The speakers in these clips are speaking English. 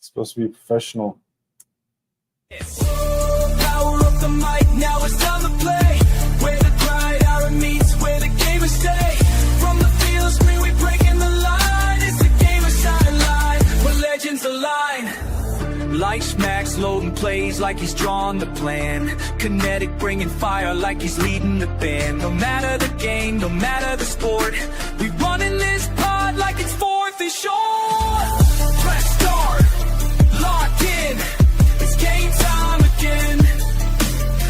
Supposed to be professional. Power up the mic, now it's time to play. Where the grind hour meets, where the gamers stay. From the field screen, we breaking the line. It's the game of sideline, where legends align. Lichemax loading plays like he's drawn the plan. Kinetik bringing fire like he's leading the band. No matter the game, no matter the sport, we running this pod like it's fourth and short. Press start, locked in. It's game time again.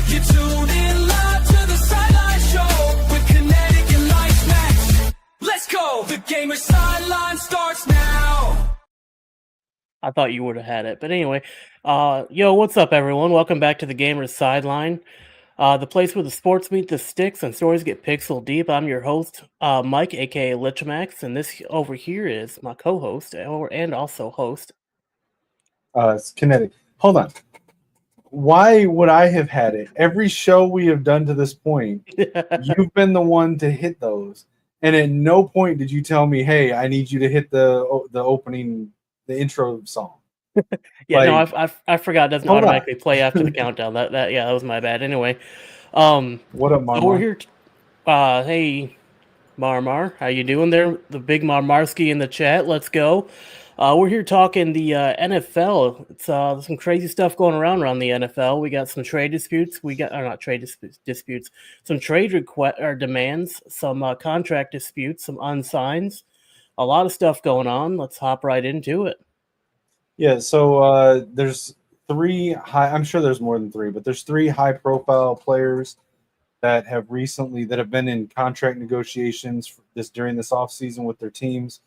You tuned in live to the Sideline Show with Kinetik and Lichemax. Let's go. The game of Sideline starts now. I thought you would have had it. But anyway, yo, what's up, everyone? Welcome back to the Gamer's Sideline, the place where the sports meet the sticks and stories get pixel deep. I'm your host, Mike, a.k.a. Lichemax, and this over here is my co-host and also host. It's Kinetik. Hold on. Why would I have had it? Every show we have done to this point, you've been the one to hit those. And at no point did you tell me, hey, I need you to hit the opening, the intro song. Yeah, like, no, I forgot. It doesn't automatically play after the countdown. That was my bad. Anyway, what up, Marmar? So we're here. Hey, Marmar, how you doing there? The big Marmarski in the chat. Let's go. We're here talking the NFL. It's some crazy stuff going around the NFL. We got some trade disputes. Not trade disputes. Some trade demands. Some contract disputes. Some unsigns. A lot of stuff going on. Let's hop right into it. Yeah, so there's three high. I'm sure there's more than three, but there's three high-profile players that have been in contract negotiations during this offseason with their teams,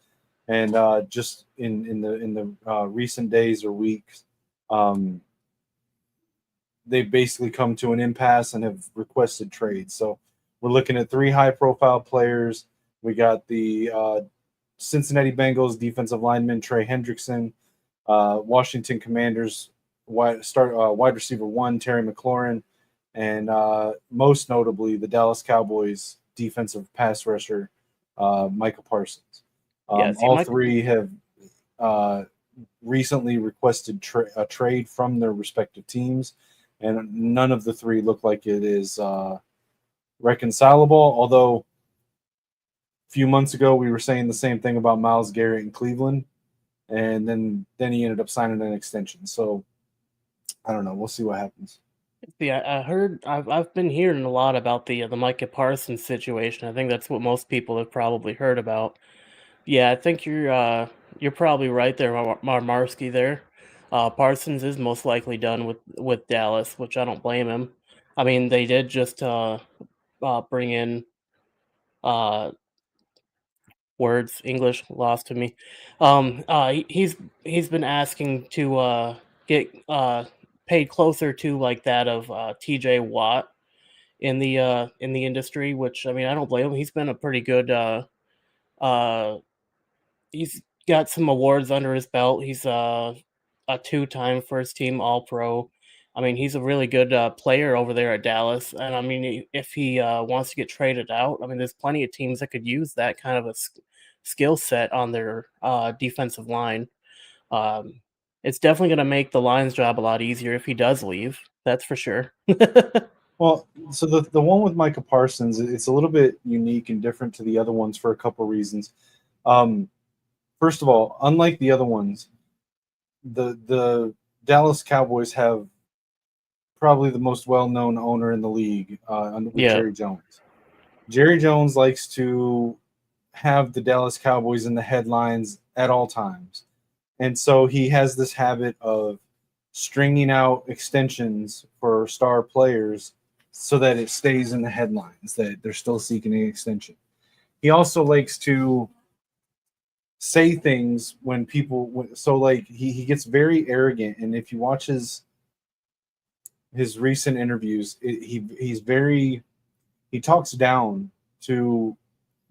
and just in the recent days or weeks, they've basically come to an impasse and have requested trades. So we're looking at three high-profile players. We got the Cincinnati Bengals defensive lineman Trey Hendrickson, Washington Commanders wide receiver 1 Terry McLaurin, and most notably the Dallas Cowboys defensive pass rusher Micah Parsons. All three have recently requested a trade from their respective teams, and none of the three look like it is reconcilable, although a few months ago we were saying the same thing about Myles Garrett in Cleveland, and then he ended up signing an extension. So I don't know. We'll see what happens. Yeah, I've been hearing a lot about the Micah Parsons situation. I think that's what most people have probably heard about. Yeah, I think you're probably right there, Marmarski there. Parsons is most likely done with Dallas, which I don't blame him. I mean, they did just bring in words, English lost to me. He's been asking to get paid closer to like that of TJ Watt in the industry, which I mean I don't blame him. He's been a pretty good he's got some awards under his belt. He's a 2-time first team All-Pro. I mean, he's a really good player over there at Dallas. And I mean, if he wants to get traded out, I mean, there's plenty of teams that could use that kind of a skill set on their defensive line. It's definitely going to make the Lions' job a lot easier if he does leave. That's for sure. Well, so the one with Micah Parsons, it's a little bit unique and different to the other ones for a couple of reasons. First of all, unlike the other ones, the Dallas Cowboys have probably the most well-known owner in the league, Jerry Jones. Jerry Jones likes to have the Dallas Cowboys in the headlines at all times. And so he has this habit of stringing out extensions for star players so that it stays in the headlines, that they're still seeking an extension. He also likes to say things when people, so like he gets very arrogant. And if you watch his recent interviews, he talks down to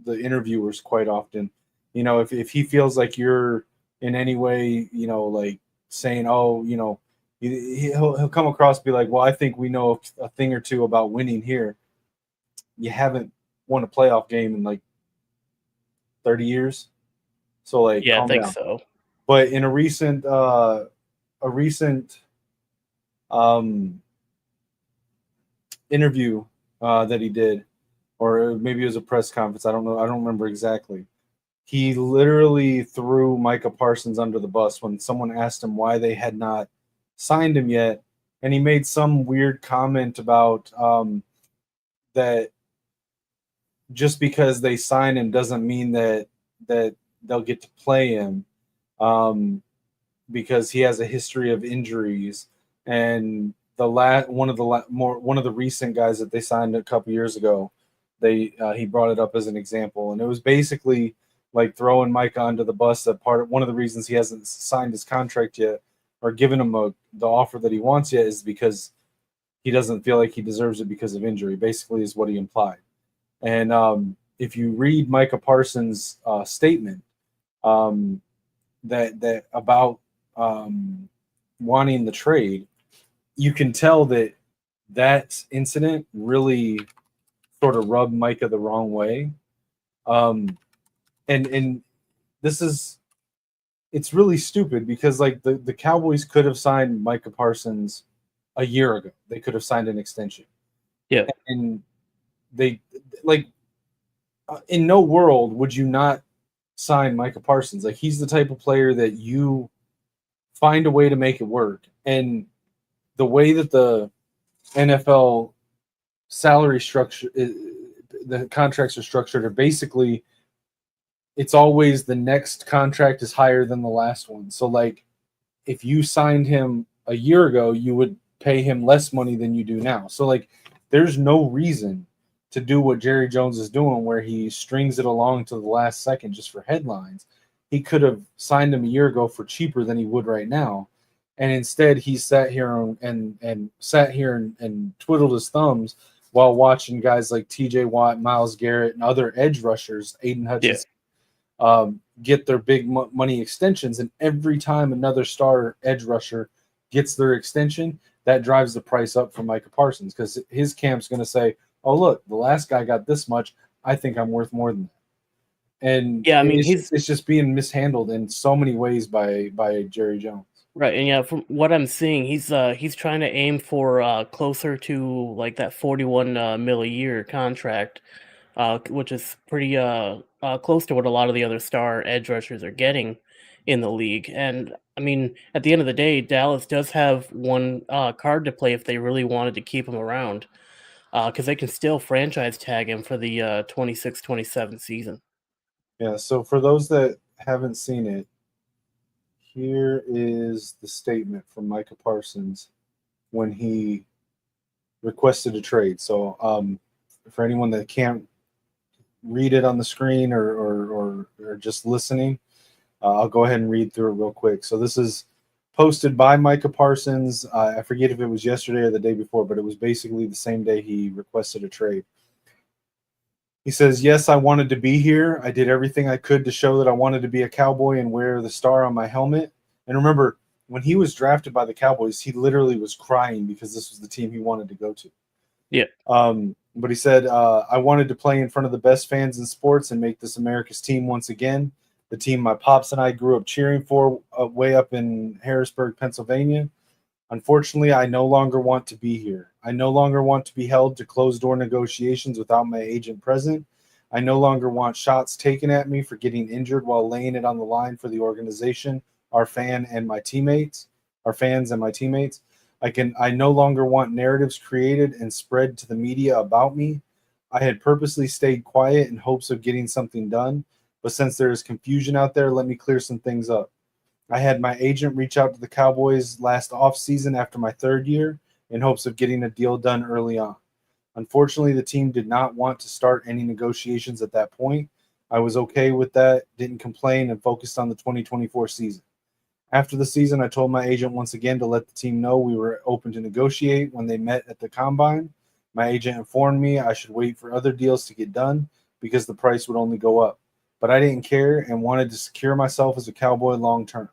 the interviewers quite often. You know, if he feels like you're in any way, you know, like saying, oh, you know, he'll come across and be like, well, I think we know a thing or two about winning here. You haven't won a playoff game in like 30 years. So like, yeah, I think down. so. But in a recent a recent interview that he did, or maybe it was a press conference. I don't know. I don't remember exactly. He literally threw Micah Parsons under the bus when someone asked him why they had not signed him yet, and he made some weird comment about that just because they sign him doesn't mean that they'll get to play him, because he has a history of injuries. And one of the recent guys that they signed a couple years ago, he brought it up as an example, and it was basically like throwing Micah under the bus. That one of the reasons he hasn't signed his contract yet or given him the offer that he wants yet is because he doesn't feel like he deserves it because of injury. Basically, is what he implied. And if you read Micah Parsons' statement that about wanting the trade, you can tell that incident really sort of rubbed Micah the wrong way. And it's really stupid because like the Cowboys could have signed Micah Parsons a year ago. They could have signed an extension. Yeah. And they like in no world would you not sign Micah Parsons. Like he's the type of player that you find a way to make it work. And the way that the NFL salary structure, the contracts are structured, are basically it's always the next contract is higher than the last one. So like if you signed him a year ago, you would pay him less money than you do now. So like there's no reason to do what Jerry Jones is doing where he strings it along to the last second just for headlines. He could have signed him a year ago for cheaper than he would right now. And instead he sat here and twiddled his thumbs while watching guys like TJ Watt, Myles Garrett, and other edge rushers, Aiden Hutchinson, get their big money extensions. And every time another star edge rusher gets their extension, that drives the price up for Micah Parsons because his camp's going to say, oh, look, the last guy got this much. I think I'm worth more than that. And yeah, I mean, it's just being mishandled in so many ways by Jerry Jones. Right, and yeah, from what I'm seeing, he's trying to aim for closer to like that 41 mil a year contract, which is pretty close to what a lot of the other star edge rushers are getting in the league. And I mean, at the end of the day, Dallas does have one card to play if they really wanted to keep him around, because they can still franchise tag him for the 26-27 season. Yeah, so for those that haven't seen it, here is the statement from Micah Parsons when he requested a trade. So for anyone that can't read it on the screen or just listening, I'll go ahead and read through it real quick. So this is posted by Micah Parsons. I forget if it was yesterday or the day before, but it was basically the same day he requested a trade. He says, yes, I wanted to be here. I did everything I could to show that I wanted to be a Cowboy and wear the star on my helmet. And remember, when he was drafted by the Cowboys, he literally was crying because this was the team he wanted to go to. Yeah. But he said, I wanted to play in front of the best fans in sports and make this America's team once again. The team my pops and I grew up cheering for way up in Harrisburg, Pennsylvania. Unfortunately, I no longer want to be here. I no longer want to be held to closed-door negotiations without my agent present. I no longer want shots taken at me for getting injured while laying it on the line for the organization, our fans and my teammates. I no longer want narratives created and spread to the media about me. I had purposely stayed quiet in hopes of getting something done, but since there is confusion out there, let me clear some things up. I had my agent reach out to the Cowboys last offseason after my third year in hopes of getting a deal done early on. Unfortunately, the team did not want to start any negotiations at that point. I was okay with that, didn't complain, and focused on the 2024 season. After the season, I told my agent once again to let the team know we were open to negotiate when they met at the Combine. My agent informed me I should wait for other deals to get done because the price would only go up. But I didn't care and wanted to secure myself as a Cowboy long term.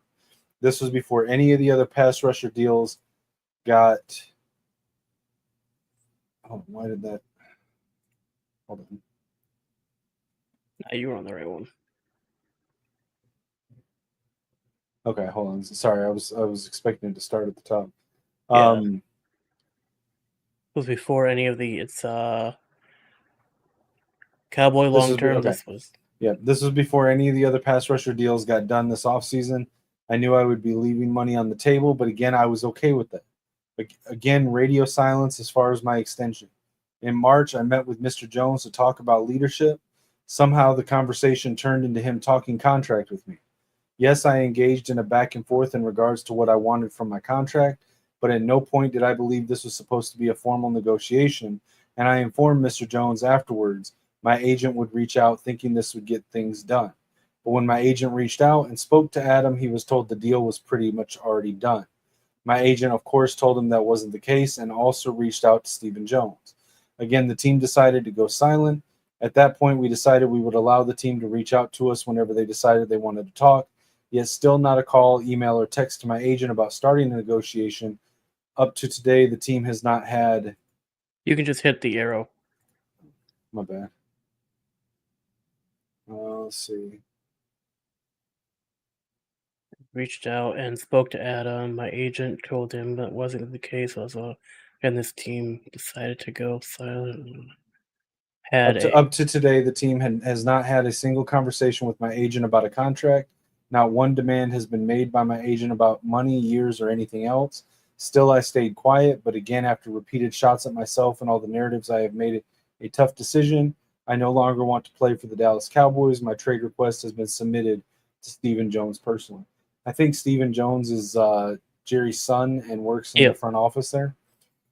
This was before any of the other pass rusher deals got. Oh, why did that? Hold on. You were on the right one. Okay, hold on. Sorry, I was expecting it to start at the top. Yeah. It was before any of the Cowboy long term. Okay. This was Yeah, this was before any of the other pass rusher deals got done this offseason. I knew I would be leaving money on the table, but again, I was okay with that. Again, radio silence as far as my extension. In March, I met with Mr. Jones to talk about leadership. Somehow the conversation turned into him talking contract with me. Yes, I engaged in a back and forth in regards to what I wanted from my contract, but at no point did I believe this was supposed to be a formal negotiation, and I informed Mr. Jones afterwards my agent would reach out thinking this would get things done. But when my agent reached out and spoke to Adam, he was told the deal was pretty much already done. My agent, of course, told him that wasn't the case and also reached out to Stephen Jones. Again, the team decided to go silent. At that point, we decided we would allow the team to reach out to us whenever they decided they wanted to talk. Yet still not a call, email, or text to my agent about starting a negotiation. Up to today, the team has not had. you can just hit the arrow. My bad. Let's see. Reached out and spoke to Adam. My agent told him that wasn't the case. And this team decided to go silent. Up to today, the team has not had a single conversation with my agent about a contract. Not one demand has been made by my agent about money, years, or anything else. Still, I stayed quiet, but again, after repeated shots at myself and all the narratives, I have made it a tough decision. I no longer want to play for the Dallas Cowboys. My trade request has been submitted to Stephen Jones personally. I think Stephen Jones is Jerry's son and works in the front office there.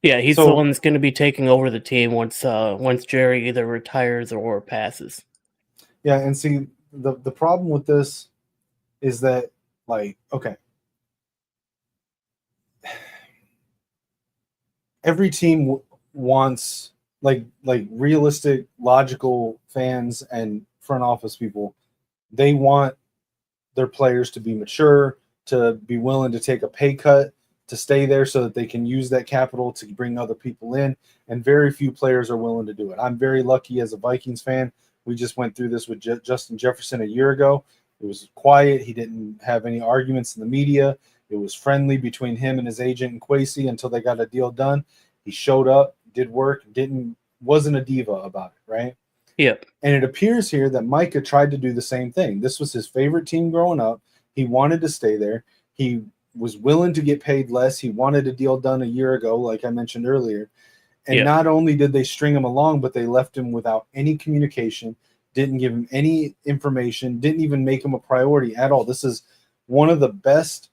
Yeah, he's the one that's going to be taking over the team once Jerry either retires or passes. Yeah, and see, the problem with this is that, like, okay, every team wants like realistic, logical fans and front office people. They want their players to be mature, to be willing to take a pay cut, to stay there so that they can use that capital to bring other people in. And very few players are willing to do it. I'm very lucky as a Vikings fan. We just went through this with Justin Jefferson a year ago. It was quiet. He didn't have any arguments in the media. It was friendly between him and his agent and Kwesi until they got a deal done. He showed up, did work, wasn't a diva about it, right? Yep. And it appears here that Micah tried to do the same thing. This was his favorite team growing up. He wanted to stay there. He was willing to get paid less. He wanted a deal done a year ago, like I mentioned earlier. And not only did they string him along, but they left him without any communication, didn't give him any information, didn't even make him a priority at all. This is one of the best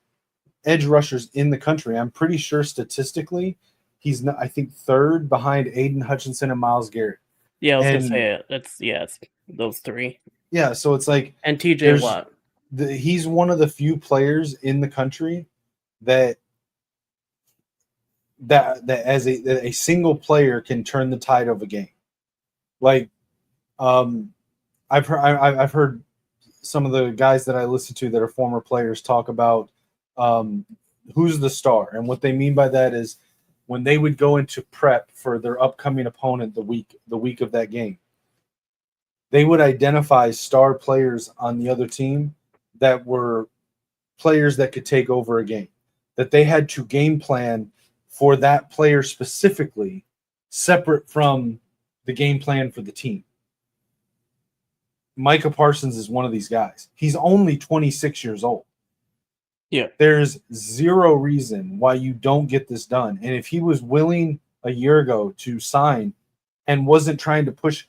edge rushers in the country. I'm pretty sure statistically he's not, I think, third behind Aiden Hutchinson and Myles Garrett. Yeah, I was going to say it. It's those three. Yeah, so it's like – and TJ Watt. He's one of the few players in the country that as a single player can turn the tide of a game. Like, I've heard some of the guys that I listen to that are former players talk about who's the star, and what they mean by that is when they would go into prep for their upcoming opponent the week of that game, they would identify star players on the other team that were players that could take over a game, that they had to game plan for that player specifically, separate from the game plan for the team. Micah Parsons is one of these guys. He's only 26 years old. Yeah. There's zero reason why you don't get this done. And if he was willing a year ago to sign and wasn't trying to push,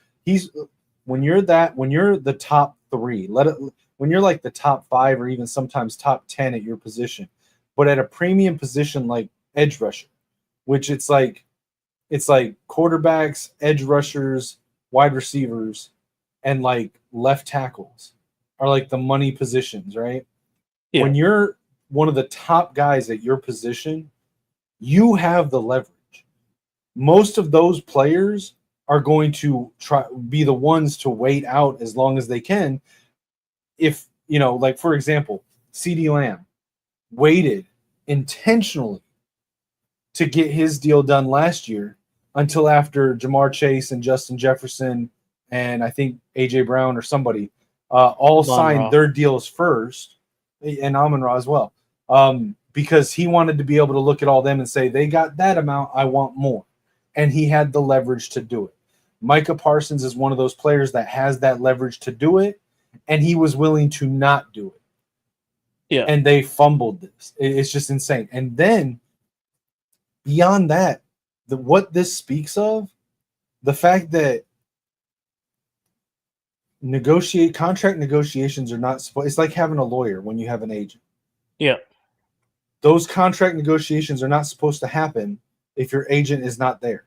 when you're the top three, when you're like the top 5 or even sometimes top 10 at your position, but at a premium position like edge rusher, which it's like quarterbacks, edge rushers, wide receivers, and like left tackles are like the money positions, right? Yeah. When you're one of the top guys at your position, you have the leverage. Most of those players are going to be the ones to wait out as long as they can. If, like for example, CeeDee Lamb waited intentionally to get his deal done last year until after Jamar Chase and Justin Jefferson and I think A.J. Brown or somebody all signed their deals first. and Amon-Ra as well, because he wanted to be able to look at all them and say, they got that amount, I want more. And he had the leverage to do it. Micah Parsons is one of those players that has that leverage to do it, and he was willing to not do it. Yeah. And they fumbled this. It's just insane. And then beyond that, what this speaks of, the fact that contract negotiations are not supposed, it's like having a lawyer when you have an agent. Yeah. Those contract negotiations are not supposed to happen if your agent is not there.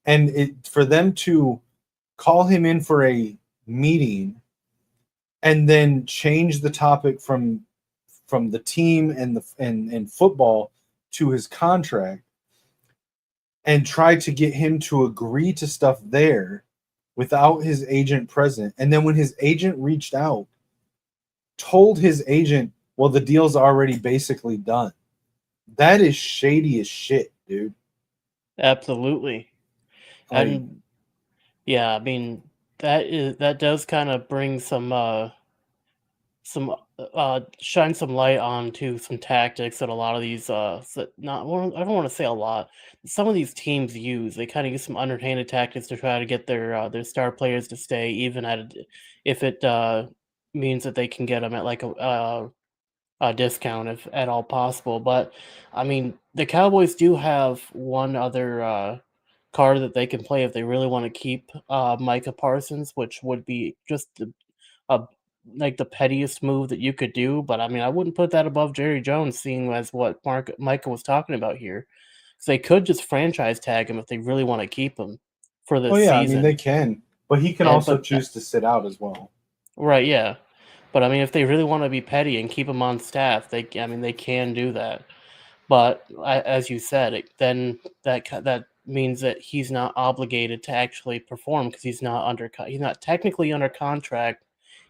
And for them to call him in for a meeting and then change the topic from the team and football to his contract and try to get him to agree to stuff there without his agent present. And then when his agent reached out, told his agent, well, the deal's already basically done. That is shady as shit, dude. Absolutely. And yeah, I mean, that does kind of bring some shine some light onto some tactics that a lot of these I don't want to say a lot. Some of these teams use. They kind of use some underhanded tactics to try to get their star players to stay, even if it means that they can get them at like a discount if at all possible. But I mean, the Cowboys do have one other card that they can play if they really want to keep Micah Parsons, which would be just like the pettiest move that you could do. But I mean, I wouldn't put that above Jerry Jones, seeing as what Micah was talking about here. So they could just franchise tag him if they really want to keep him for this season. I mean, they can, but he can also choose to sit out as well. Right, yeah. But I mean, if they really want to be petty and keep him on staff, they can do that. But as you said, then that means that he's not obligated to actually perform because he's not technically under contract.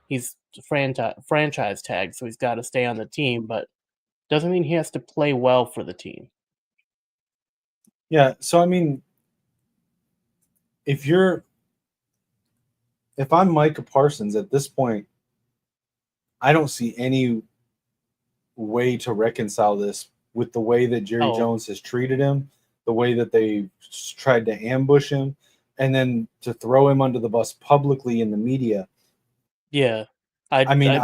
He's franchise tag, so he's got to stay on the team, but doesn't mean he has to play well for the team. Yeah, so I mean, if I'm Micah Parsons at this point, I don't see any way to reconcile this with the way that Jerry Jones has treated him, the way that they tried to ambush him, and then to throw him under the bus publicly in the media. Yeah. I mean,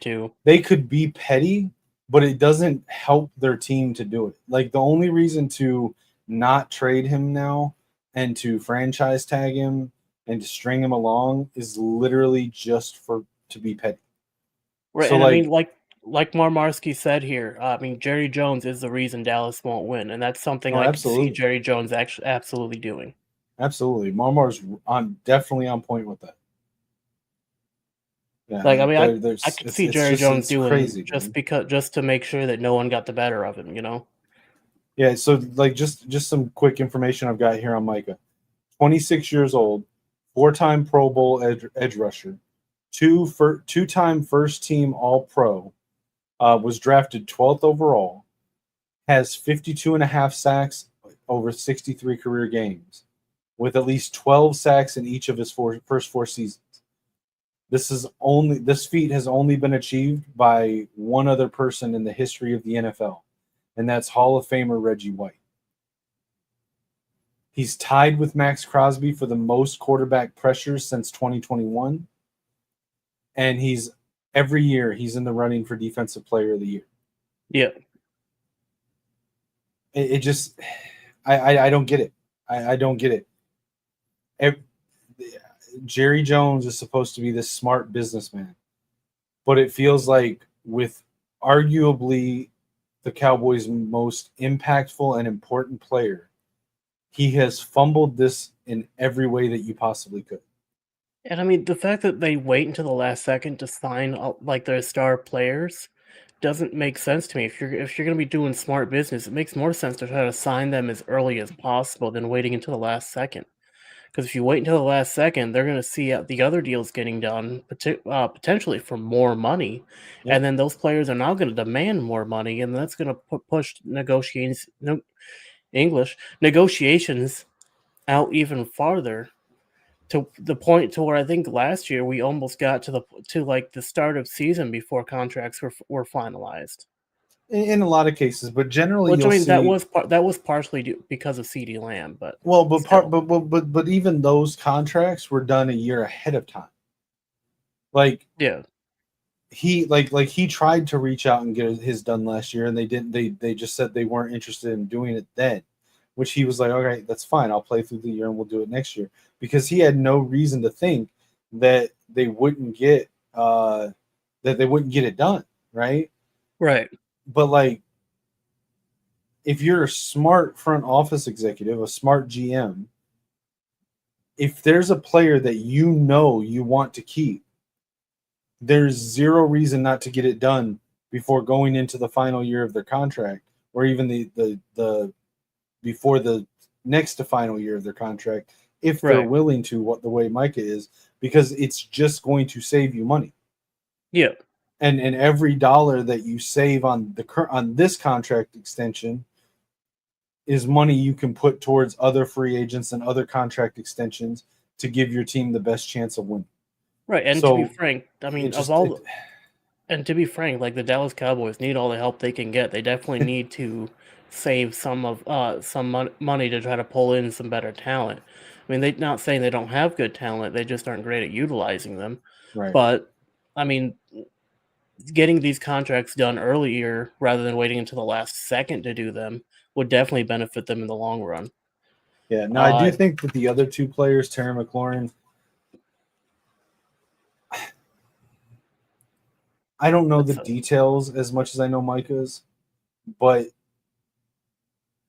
too. They could be petty, but it doesn't help their team to do it. Like, the only reason to not trade him now and to franchise tag him and to string him along is literally just to be petty. Right, so, and I mean, like Marmarski said here, I mean, Jerry Jones is the reason Dallas won't win, and that's something I can see Jerry Jones actually absolutely doing. Absolutely, Marmar's definitely on point with that. Yeah, like, I mean, I could see Jerry Jones doing crazy, just to make sure that no one got the better of him, you know? Yeah, so like just some quick information I've got here on Micah. 26 years old, 4-time Pro Bowl edge rusher, two-time first team All-Pro, was drafted 12th overall, has 52.5 sacks over 63 career games, with at least 12 sacks in each of his first four seasons. This feat has only been achieved by one other person in the history of the NFL, and that's Hall of Famer Reggie White. He's tied with Max Crosby for the most quarterback pressures since 2021, and every year he's in the running for Defensive Player of the Year. Yeah. It just, I don't get it. I don't get it. Jerry Jones is supposed to be this smart businessman, but it feels like with arguably the Cowboys' most impactful and important player, he has fumbled this in every way that you possibly could. And I mean, the fact that they wait until the last second to sign like their star players doesn't make sense to me. If you're going to be doing smart business, it makes more sense to try to sign them as early as possible than waiting until the last second. Because if you wait until the last second, they're going to see the other deals getting done, potentially for more money. Yep. And then those players are now going to demand more money, and that's going to push negotiations out even farther to the point to where I think last year we almost got to like the start of season before contracts were finalized. In a lot of cases, but generally Which I you'll mean see. that was partially because of CD Lamb, but Well, but part, still. but even those contracts were done a year ahead of time. Like Yeah. he tried to reach out and get his done last year, and they didn't. They just said they weren't interested in doing it then, which he was like, okay, that's fine. I'll play through the year and we'll do it next year, because he had no reason to think that they wouldn't get it done, right? Right. But like, if you're a smart front office executive, a smart GM, if there's a player that you want to keep, there's zero reason not to get it done before going into the final year of their contract, or even the before the next to final year of their contract, if they're Right. willing to, what the way Micah is, because it's just going to save you money. Yeah. And every dollar that you save on this contract extension is money you can put towards other free agents and other contract extensions to give your team the best chance of winning. Right. And to be So frank, I mean, it and to be frank, like the Dallas Cowboys need all the help they can get. They definitely need to save some money to try to pull in some better talent. I mean, they're not saying they don't have good talent; they just aren't great at utilizing them. right. But I mean, getting these contracts done earlier rather than waiting until the last second to do them would definitely benefit them in the long run. Yeah. Now I do Uh, think that the other two players, Terry McLaurin, I don't know the that's details as much as I know Micah's, but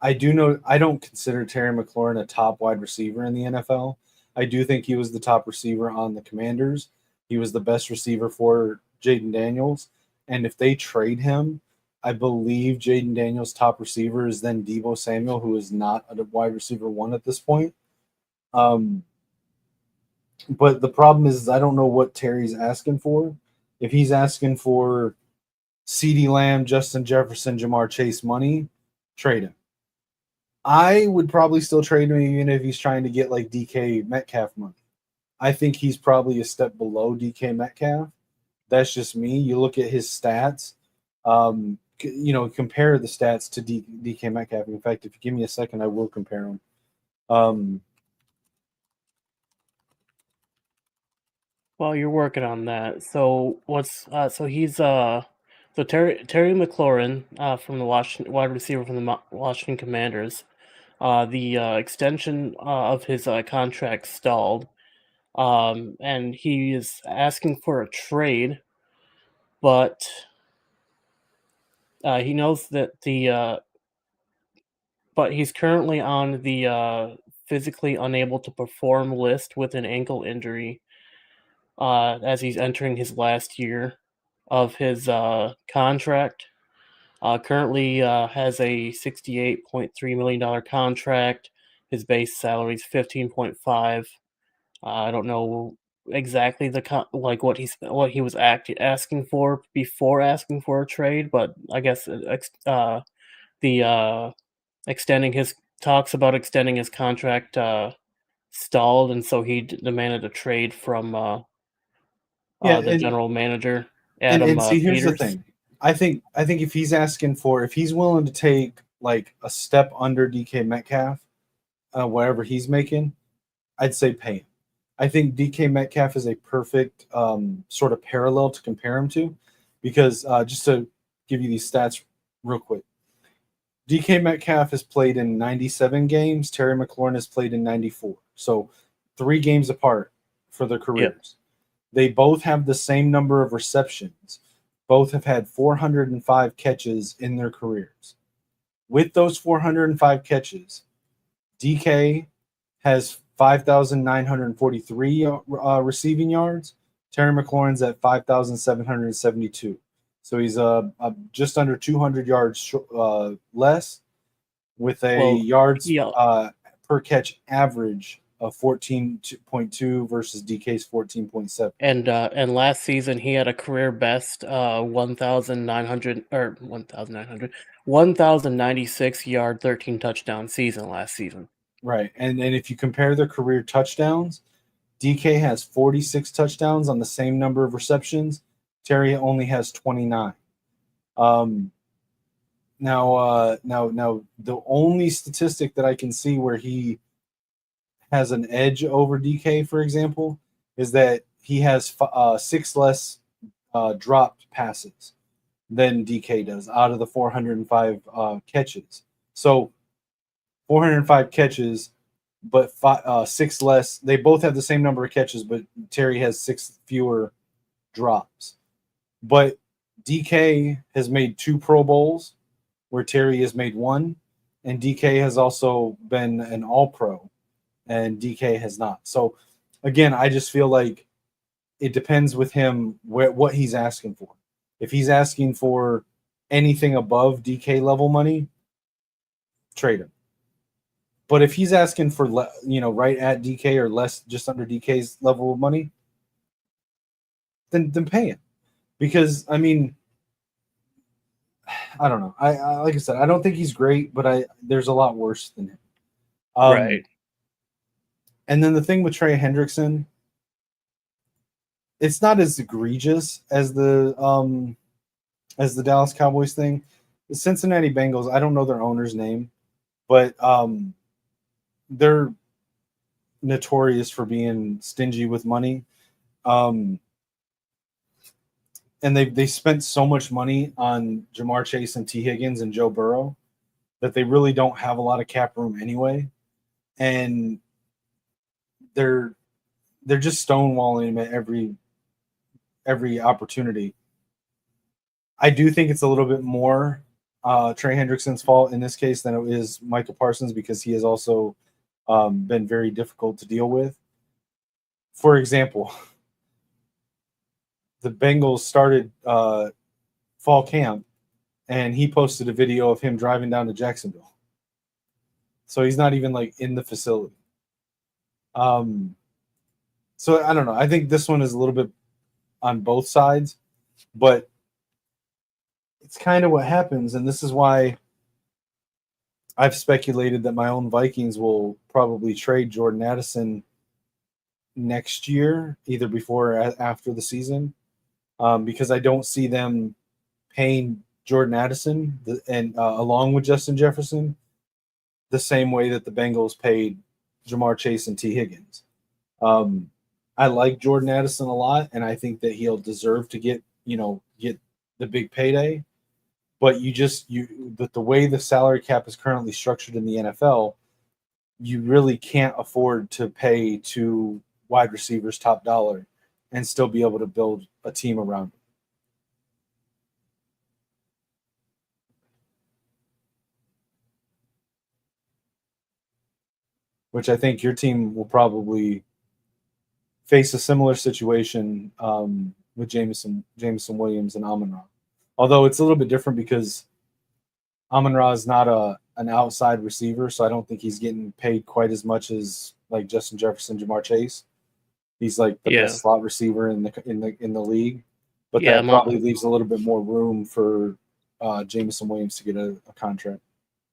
I do know I don't consider Terry McLaurin a top wide receiver in the NFL. I do think he was the top receiver on the Commanders. He was the best receiver for Jaden Daniels. And if they trade him, I believe Jaden Daniels' top receiver is then Deebo Samuel, who is not a wide receiver one at this point. But the problem is I don't know what Terry's asking for. If he's asking for CeeDee Lamb, Justin Jefferson, Jamar Chase money, trade him. I would probably still trade him even if he's trying to get like DK Metcalf money. I think he's probably a step below DK Metcalf. That's just me. You look at his stats, compare the stats to DK Metcalf. In fact, if you give me a second, I will compare them. Well, you're working on that. So Terry McLaurin from the Washington wide receiver from the Washington Commanders. The extension of his contract stalled, and he is asking for a trade, but he knows that but he's currently on the physically unable to perform list with an ankle injury, as he's entering his last year of his contract. Currently has a $68.3 million contract. His base salary is 15.5. I don't know exactly what he was asking for before asking for a trade, but I guess the extending his talks about extending his contract stalled, and so he demanded a trade from Yeah, the general manager, and Adam see, here's the Peters. thing. I think if he's willing to take like a step under DK Metcalf, whatever he's making, I'd say pay him. I think DK Metcalf is a perfect sort of parallel to compare him to, because just to give you these stats real quick, DK Metcalf has played in 97 games. Terry McLaurin has played in 94. So 3 games apart for their Yeah. careers. They both have the same number of receptions. Both have had 405 catches in their careers. With those 405 catches, DK has 5,943 receiving yards. Terry McLaurin's at 5,772. So he's just under 200 yards less, with a Well, yards yeah. per catch average of 14.2 versus DK's 14.7. And last season he had a career best 1,096 yard 13 touchdown season last season. Right. And if you compare their career touchdowns, DK has 46 touchdowns on the same number of receptions. Terry only has 29. Now, the only statistic that I can see where he has an edge over DK, for example, is that he has 6 less dropped passes than DK does out of the 405 catches. So 405 catches, but 6 less. They both have the same number of catches, but Terry has 6 fewer drops. But DK has made 2 Pro Bowls, where Terry has made 1, and DK has also been an All-Pro, and DK has not. So, again, I just feel like it depends with him what he's asking for. If he's asking for anything above DK level money, trade him. But if he's asking for right at DK or less, just under DK's level of money, then pay him. Because I mean, I don't know. I like I said, I don't think he's great, but there's a lot worse than him. Right. And then the thing with Trey Hendrickson, it's not as egregious as the Dallas Cowboys thing. The Cincinnati Bengals, I don't know their owner's name, but they're notorious for being stingy with money. And they spent so much money on Jamar Chase and T. Higgins and Joe Burrow that they really don't have a lot of cap room anyway. And they're just stonewalling him at every opportunity. I do think it's a little bit more Trey Hendrickson's fault in this case than it is Michael Parsons, because he has also been very difficult to deal with. For example, the Bengals started fall camp, and he posted a video of him driving down to Jacksonville. So he's not even like in the facility. So I don't know. I think this one is a little bit on both sides, but it's kind of what happens. And this is why I've speculated that my own Vikings will probably trade Jordan Addison next year, either before or after the season, because I don't see them paying Jordan Addison and along with Justin Jefferson the same way that the Bengals paid Jamar Chase and T. Higgins. I like Jordan Addison a lot, and I think that he'll deserve to get the big payday. But the way the salary cap is currently structured in the NFL, you really can't afford to pay 2 wide receivers top dollar and still be able to build a team around it. Which I think your team will probably face a similar situation with Jameson Williams and Amon-Ra. Although it's a little bit different because Amon-Ra is not an outside receiver, so I don't think he's getting paid quite as much as like Justin Jefferson, Jamar Chase. He's like the best slot receiver in the league, but that probably leaves a little bit more room for Jameson Williams to get a contract.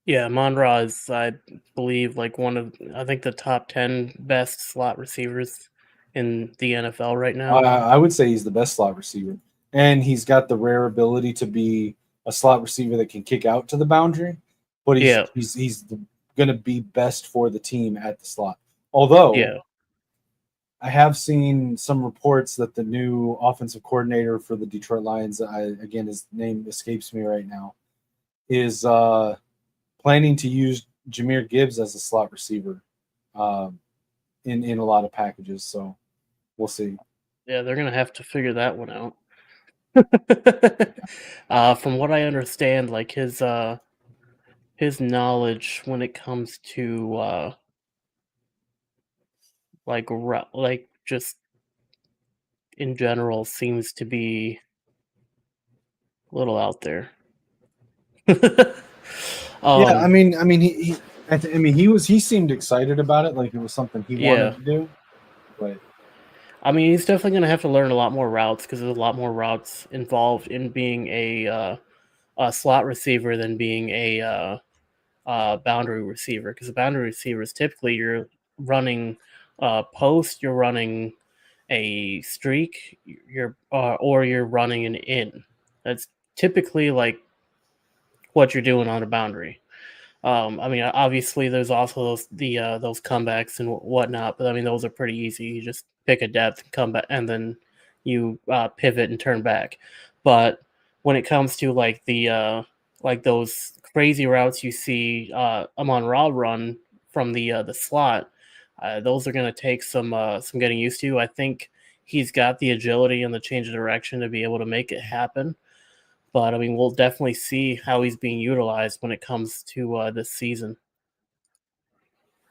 Yeah, Amon-Ra is, I believe, like one of the top 10 best slot receivers in the NFL right now. I would say he's the best slot receiver, and he's got the rare ability to be a slot receiver that can kick out to the boundary. But he's going to be best for the team at the slot. Although I have seen some reports that the new offensive coordinator for the Detroit Lions, again his name escapes me right now, is planning to use Jahmyr Gibbs as a slot receiver in a lot of packages. So we'll see. Yeah, they're going to have to figure that one out. From what I understand, like his knowledge when it comes to like just in general seems to be a little out there. Yeah, I mean he seemed excited about it, like it was something he wanted to do. But I mean, he's definitely going to have to learn a lot more routes because there's a lot more routes involved in being a slot receiver than being a boundary receiver. Because a boundary receiver is typically you're running post, you're running a streak, or you're running an in. That's typically like what you're doing on a boundary. I mean, obviously, there's also those comebacks and whatnot, but I mean, those are pretty easy. You just pick a depth, come back, and then you pivot and turn back. But when it comes to like those crazy routes you see Amon Ra run from the slot, those are going to take some getting used to. I think he's got the agility and the change of direction to be able to make it happen. But I mean, we'll definitely see how he's being utilized when it comes to this season.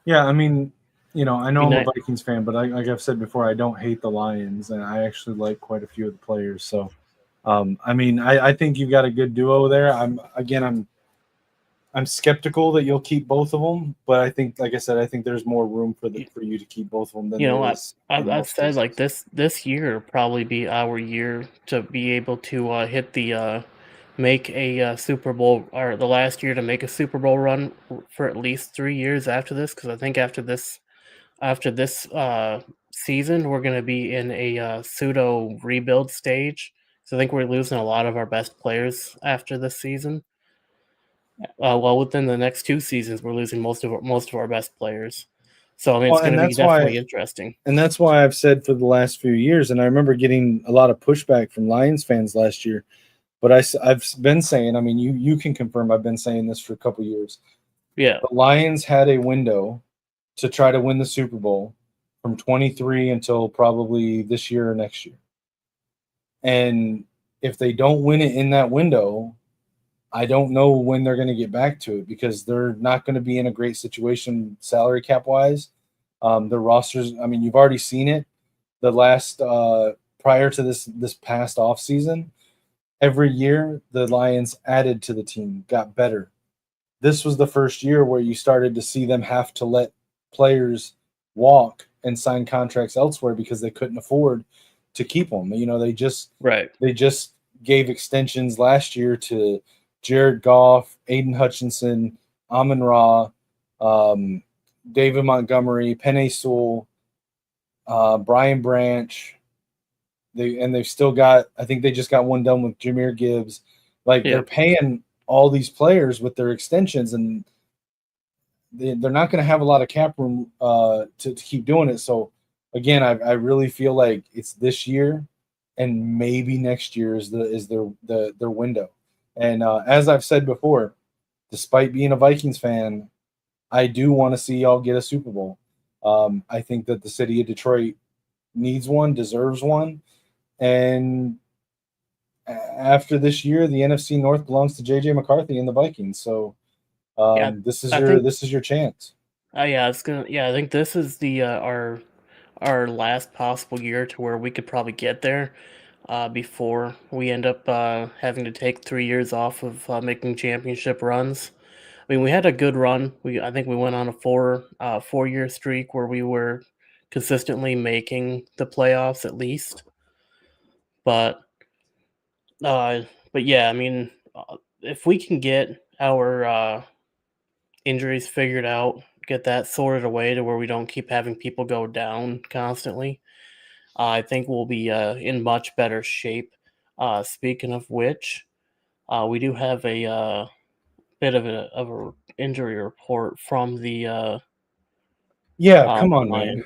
Yeah, I mean, I know Be I'm a nice. Vikings fan, but like I've said before, I don't hate the Lions, and I actually like quite a few of the players. So, I mean, I think you've got a good duo there. I'm skeptical that you'll keep both of them, but I think, like I said, I think there's more room for you to keep both of them than You know, there I, is I've, in I've most said like cases. this year will probably be our year to be able to hit the make a Super Bowl, or the last year to make a Super Bowl run for at least 3 years after this, because I think after this season we're going to be in a pseudo rebuild stage. So I think we're losing a lot of our best players after this season. Well, within the next 2 seasons, we're losing most of our best players. So I mean, it's Well, going and to be that's why definitely interesting. and that's why I've said for the last few years, and I remember getting a lot of pushback from Lions fans last year. But I've been saying, I mean, you can confirm, I've been saying this for a couple years. Yeah, The Lions had a window to try to win the Super Bowl from 23 until probably this year or next year. And if they don't win it in that window, I don't know when they're going to get back to it, because they're not going to be in a great situation salary cap wise. Their rosters, I mean, you've already seen it. The last prior to this past off season, every year the Lions added to the team, got better. This was the first year where you started to see them have to let players walk and sign contracts elsewhere because they couldn't afford to keep them. right. They just gave extensions last year to Jared Goff, Aiden Hutchinson, Amon Ra, um, David Montgomery, Penei Sewell, Brian Branch. They've still got, I think they just got one done with Jahmyr Gibbs. Like, Yeah, they're paying all these players with their extensions, and they're not going to have a lot of cap room to keep doing it. So again, I really feel like it's this year and maybe next year is their window. And as I've said before, despite being a Vikings fan, I do want to see y'all get a Super Bowl. I think that the city of Detroit needs one, deserves one, and after this year, the NFC North belongs to JJ McCarthy and the Vikings. So yeah. this is I think. your chance. Yeah, it's gonna. Yeah, I think this is the our last possible year to where we could probably get there before we end up having to take 3 years off of making championship runs. I mean, we had a good run. I think we went on a 4 year streak where we were consistently making the playoffs at least. But uh, but yeah, I mean, if we can get our injuries figured out, get that sorted away to where we don't keep having people go down constantly, I think we'll be in much better shape. Speaking of which, we do have a bit of a injury report from Yeah, come on, man. Lions.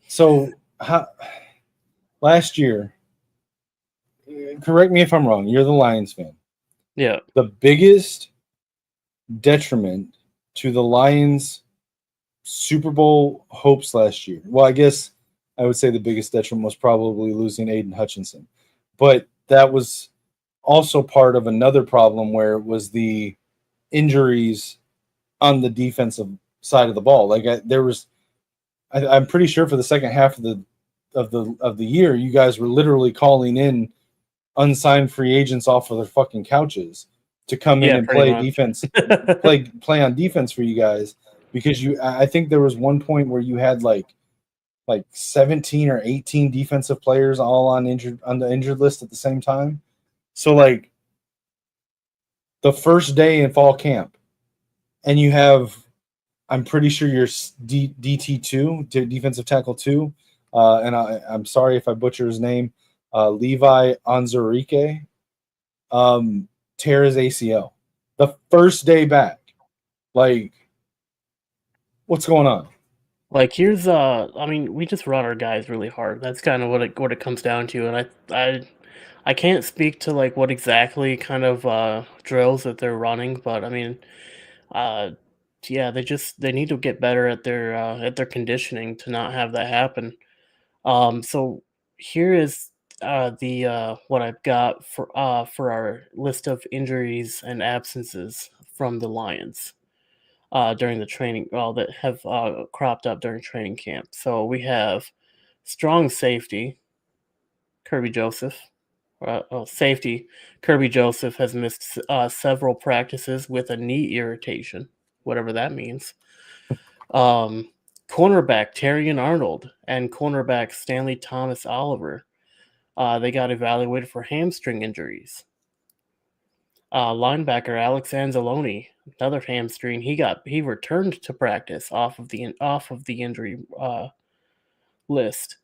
So last year, correct me if I'm wrong. You're the Lions fan. Yeah, The biggest detriment to the Lions' Super Bowl hopes last year. Well, I guess I would say the biggest detriment was probably losing Aiden Hutchinson, but that was also part of another problem where it was the injuries on the defensive side of the ball. Like I'm pretty sure for the second half of the year, you guys were literally calling in unsigned free agents off of their fucking couches to come in yeah, and pretty play much. defense, play on defense for you guys, because I think there was one point where you had like 17 or 18 defensive players all on the injured list at the same time. So like the first day in fall camp, and you have I'm pretty sure you're DT2, defensive tackle 2. And I'm sorry if I butcher his name. Levi Onwuzurike tear his ACL the first day back. Like, what's going on? Like, here's I mean, we just run our guys really hard. That's kind of what it comes down to. And I can't speak to like what exactly kind of drills that they're running, but I mean, uh yeah, they need to get better at their conditioning to not have that happen. So here is the what I've got for our list of injuries and absences from the Lions during the training, well, that have cropped up during training camp. So we have strong safety, Kirby Joseph. Safety, Kirby Joseph has missed several practices with a knee irritation, whatever that means. Cornerback Terrion Arnold and cornerback Stanley Thomas Oliver, they got evaluated for hamstring injuries. Linebacker Alex Anzalone, another hamstring. He returned to practice off of the injury list.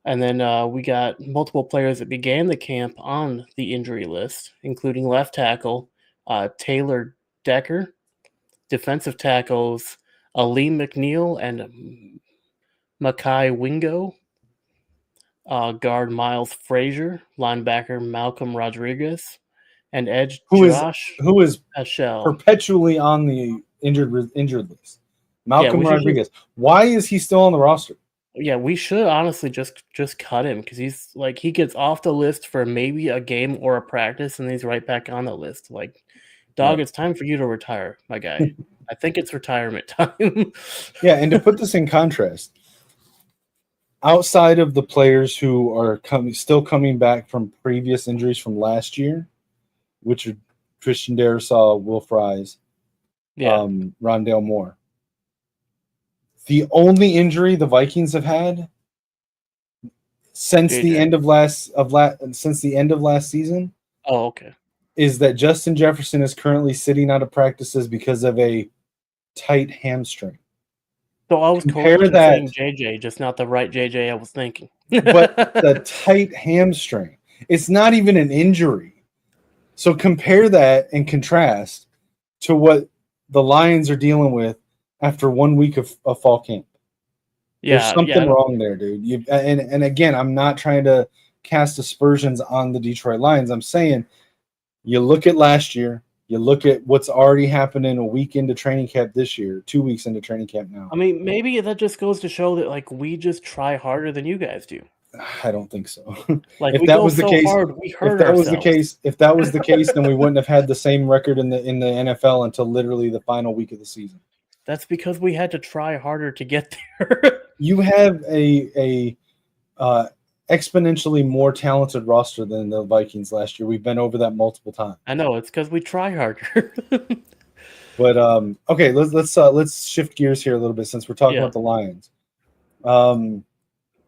And then we got multiple players that began the camp on the injury list, including left tackle Taylor Decker, defensive tackles Ali McNeil and Makai Wingo, guard Miles Frazier, linebacker Malcolm Rodriguez, and edge Who is Josh Heschel. perpetually on the injured list? Malcolm we should Rodriguez. Why is he still on the roster? Yeah, we should honestly just cut him because he's like he gets off the list for maybe a game or a practice, and he's right back on the list. Like, dog, Yeah. It's time for you to retire, my guy. I think it's retirement time. Yeah, and to put this in contrast, outside of the players who are still coming back from previous injuries from last year, which are Christian Darrisaw, Will Fries, Rondale Moore. The only injury the Vikings have had since the end of last season. Oh, okay. Is that Justin Jefferson is currently sitting out of practices because of a tight hamstring. So I was saying JJ, just not the right JJ I was thinking. But the tight hamstring, it's not even an injury. So compare that and contrast to what the Lions are dealing with after 1 week of fall camp. There's something wrong there, dude. And again, I'm not trying to cast aspersions on the Detroit Lions. I'm saying you look at last year, you look at what's already happened in a week into training camp this year, 2 weeks into training camp now. I mean, maybe that just goes to show that like we just try harder than you guys do. I don't think so. Like if that was the case, hard, we hurt ourselves. If that was the case, then we wouldn't have had the same record in the NFL until literally the final week of the season. That's because we had to try harder to get there. You have a exponentially more talented roster than the Vikings last year. We've been over that multiple times. I know, it's because we try harder. But okay, let's shift gears here a little bit since we're talking about the Lions.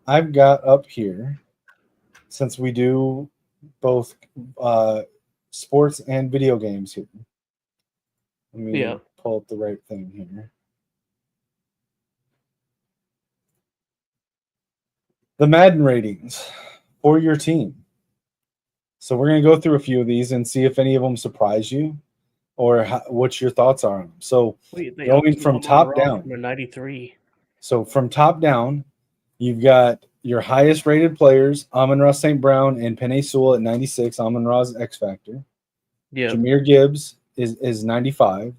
I've got up here, since we do both sports and video games here. Let me pull up the right thing here. The Madden ratings for your team. So we're going to go through a few of these and see if any of them surprise you or what your thoughts are on them. So going from top down. 93. So from top down, you've got your highest rated players, Amon-Ra St. Brown and Penei Sewell at 96, Amon-Ra's X Factor. Yeah. Jahmyr Gibbs is 95.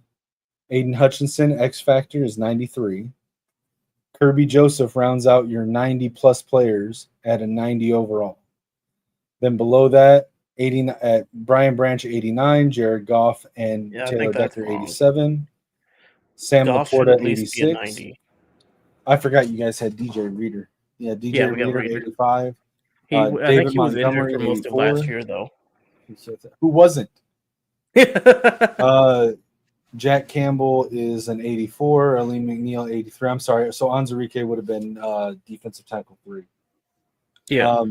Aiden Hutchinson, X Factor, is 93. Kirby Joseph rounds out your 90-plus players at a 90 overall. Then below that, Brian Branch, 89. Jared Goff and Taylor Decker, 87. Sam Laporta, 86. I forgot you guys had DJ Reader. Yeah, DJ Reader, 85. I think he was injured for most of last year, though. Who wasn't? Jack Campbell is an 84. Alim McNeil, 83. I'm sorry. So Onwuzurike would have been defensive tackle 3. Yeah.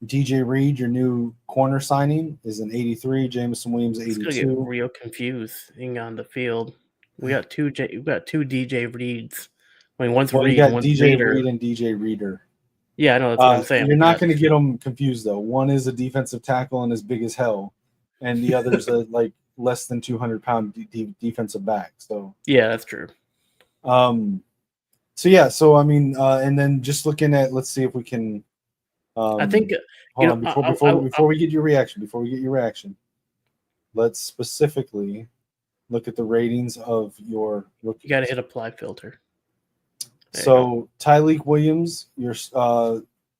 DJ Reed, your new corner signing, is an 83. Jameson Williams, 82. It's going to get real confusing on the field. We got two DJ Reeds. I mean, one's Well, you Reed, got one's DJ Reader. Reed and DJ Reader. Yeah, I know that's what I'm saying. You're We not got- going to get them confused though. One is a defensive tackle and is big as hell, and the other's a like less than 200-pound defensive back. So Yeah, that's true. So yeah, so I mean, and then just looking at, let's see if we can. I think Hold on, before we get your reaction, let's specifically look at the ratings of your rookies. you got to hit apply filter. So Tyleek Williams, your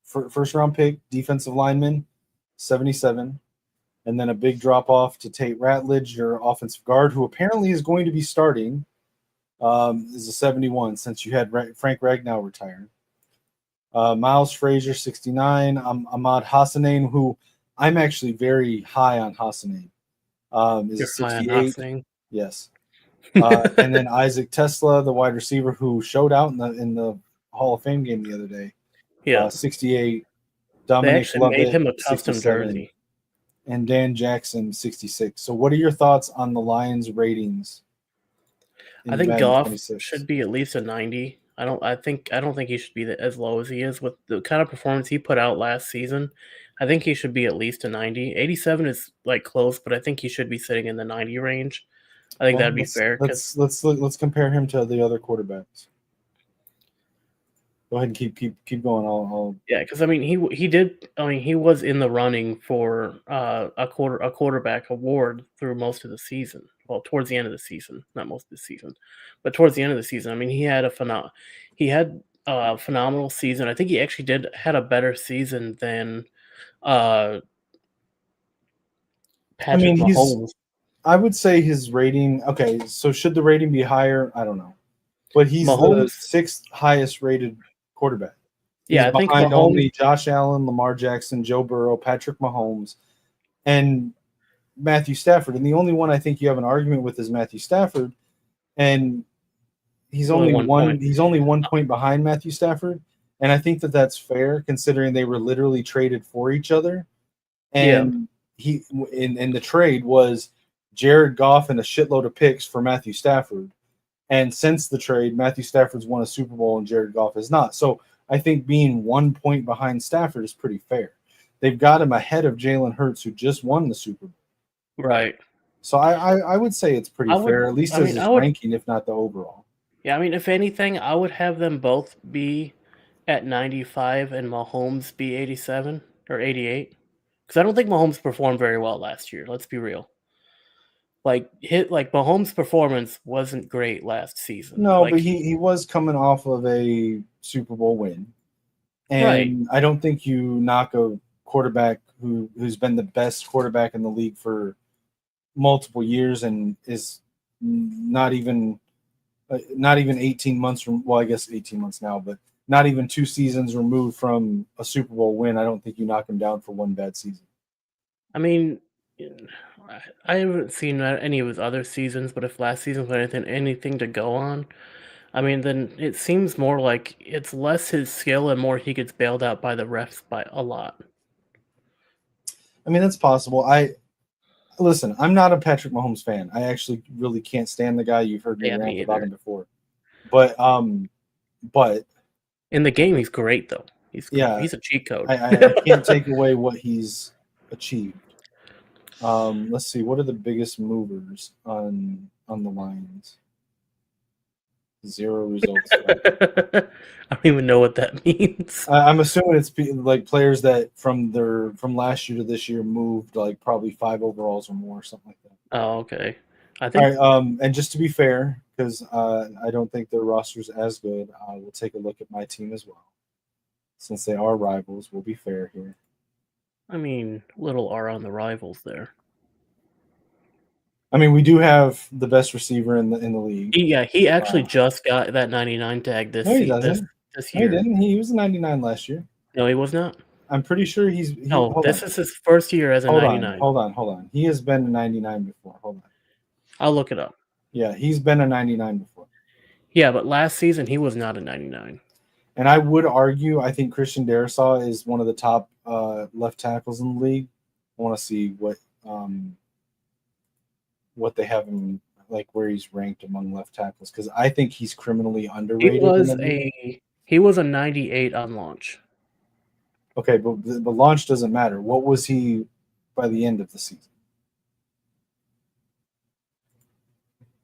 first round pick, defensive lineman, 77, and then a big drop off to Tate Ratledge, your offensive guard, who apparently is going to be starting. Is a 71 since you had Frank Ragnow retired. Miles Frazier, 69. Ahmad Hassanain, who I'm actually very high on Hassanain, is a 68. Yes. And then Isaac Tesla, the wide receiver who showed out in the Hall of Fame game the other day. Yeah, 68. they Dominic actually Lovett, made him a custom 67, jersey. and Dan Jackson, 66. So what are your thoughts on the Lions ratings? I think Goff should be at least a 90. I don't think he should be as low as he is with the kind of performance he put out last season. I think he should be at least a 90. 87 is like close, but I think he should be sitting in the 90 range. I think that'd be fair. Let's compare him to the other quarterbacks. Go ahead and keep going. I'll Yeah, because I mean he was in the running for a quarterback award through most of the season. Well, towards the end of the season, not most of the season, but towards the end of the season. I mean, he had a phenomenal season. I think he actually had a better season than Patrick Mahomes. I would say his rating. Okay, so should the rating be higher? I don't know, but he's the sixth highest rated quarterback. He's I think behind Mahomes, only Josh Allen, Lamar Jackson, Joe Burrow, Patrick Mahomes, and Matthew Stafford. And the only one I think you have an argument with is Matthew Stafford, and he's only one point behind Matthew Stafford. And I think that's fair considering they were literally traded for each other. And he in the trade was Jared Goff and a shitload of picks for Matthew Stafford. And since the trade, Matthew Stafford's won a Super Bowl and Jared Goff has not. So I think being 1 point behind Stafford is pretty fair. They've got him ahead of Jalen Hurts, who just won the Super Bowl. Right. So I would say it's pretty fair, at least as his ranking, if not the overall. Yeah, I mean, if anything, I would have them both be at 95 and Mahomes be 87 or 88. Because I don't think Mahomes performed very well last year. Let's be real. Mahomes' performance wasn't great last season. No, but he was coming off of a Super Bowl win. And I don't think you knock a quarterback who's been the best quarterback in the league for multiple years and is not even 18 months from, well, I guess 18 months now, but not even 2 seasons removed from a Super Bowl win. I don't think you knock him down for one bad season. I mean, I haven't seen any of his other seasons, but if last season was anything to go on, I mean, then it seems more like it's less his skill and more he gets bailed out by the refs by a lot. I mean, that's possible. Listen, I'm not a Patrick Mahomes fan. I actually really can't stand the guy. You've heard me rant about him before. But in the game, he's great though. He's a cheat code. I can't take away what he's achieved. Let's see. What are the biggest movers on the Lions? 0 results. I don't even know what that means. I'm assuming it's like players that from last year to this year moved like probably 5 overalls or more, something like that. Oh, okay. I think. All right. And just to be fair, because I don't think their roster's as good, we'll take a look at my team as well. Since they are rivals, we'll be fair here. I mean, little R on the rivals there. I mean, we do have the best receiver in the league. He actually just got that 99 tag this year. No, he didn't. He was a 99 last year. No, he was not. I'm pretty sure this is his first year as a 99. Hold on. He has been a 99 before. Hold on. I'll look it up. Yeah, he's been a 99 before. Yeah, but last season he was not a 99. And I would argue, I think Christian Darrisaw is one of the top left tackles in the league. I want to see what they have him like where he's ranked among left tackles, because I think he's criminally underrated. In the league. He was a 98 on launch. Okay, but the launch doesn't matter. What was he by the end of the season?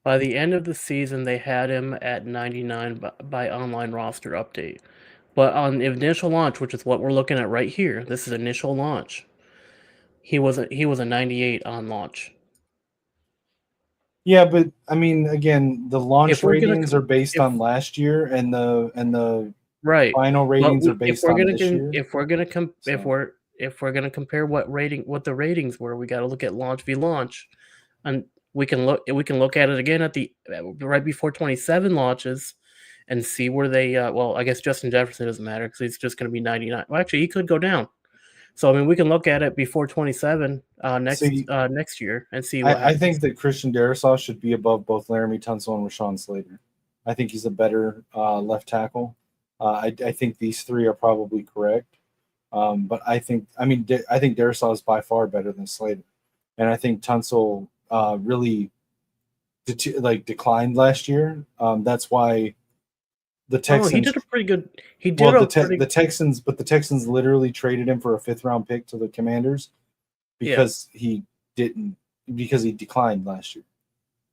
By the end of the season, they had him at 99 by online roster update. But on initial launch, which is what we're looking at right here, this is initial launch. He was a 98 on launch. Yeah, but I mean, again, the launch ratings are based on last year, and the right final ratings are based on this year. If we're gonna compare what the ratings were, we got to look at launch v launch, and we can look at it again at the right before 27 launches, and see where they. Well, I guess Justin Jefferson doesn't matter because he's just going to be 99. Well, actually, he could go down. So I mean, we can look at it before 27 next year and see what happens. I think that Christian Darrisaw should be above both Laramie Tunsil and Rashawn Slater. I think he's a better left tackle. I think these three are probably correct, but I think Darrisaw is by far better than Slater, and I think Tunsil really declined last year. That's why the Texans. He did a pretty good. The Texans, but the Texans literally traded him for a 5th-round pick to the Commanders because he declined last year.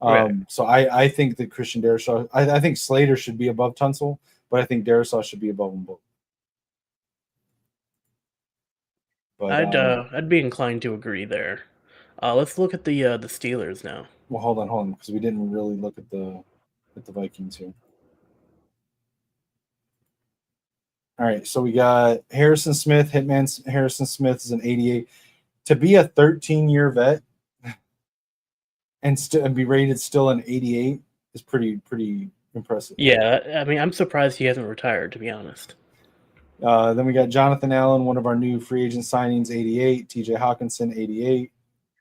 Right. So I think that Christian Darrisaw. I think Slater should be above Tunsil, but I think Darrisaw should be above them both. But I'd be inclined to agree there. Let's look at the Steelers now. Well, hold on, because we didn't really look at the Vikings here. All right, so we got Harrison Smith. Hitman Harrison Smith is an 88. To be a 13-year vet and be rated still an 88 is pretty impressive. Yeah, I mean, I'm surprised he hasn't retired, to be honest. Then we got Jonathan Allen, one of our new free agent signings, 88. TJ Hawkinson, 88.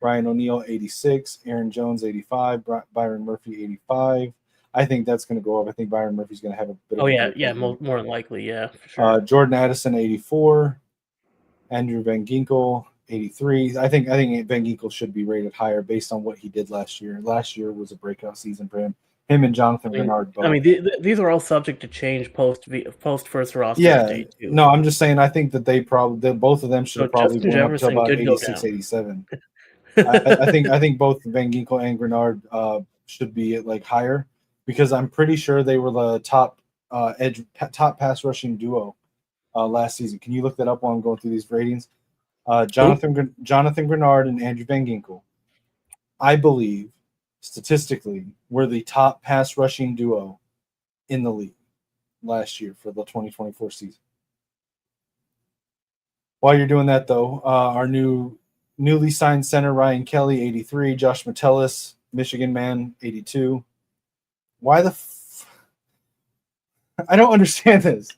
Ryan O'Neal, 86. Aaron Jones, 85. Byron Murphy, 85. I think that's going to go up. I think Byron Murphy's going to have a bit of more than likely, yeah. For sure. Jordan Addison, 84. Andrew Van Ginkel, 83. I think Van Ginkel should be rated higher based on what he did last year. Last year was a breakout season for him. Him and Jonathan Bernard both. I mean, these are all subject to change post first roster. Yeah, no, I'm just saying. I think that both of them should have probably went up to about 86, 87. I think both Van Ginkel and Grenard should be at higher, because I'm pretty sure they were the top pass rushing duo last season. Can you look that up while I'm going through these ratings? Jonathan Grenard and Andrew Van Ginkel, I believe, statistically, were the top pass rushing duo in the league last year for the 2024 season. While you're doing that, though, our newly signed center Ryan Kelly, 83. Josh Metellus, Michigan man, 82. Why I don't understand this.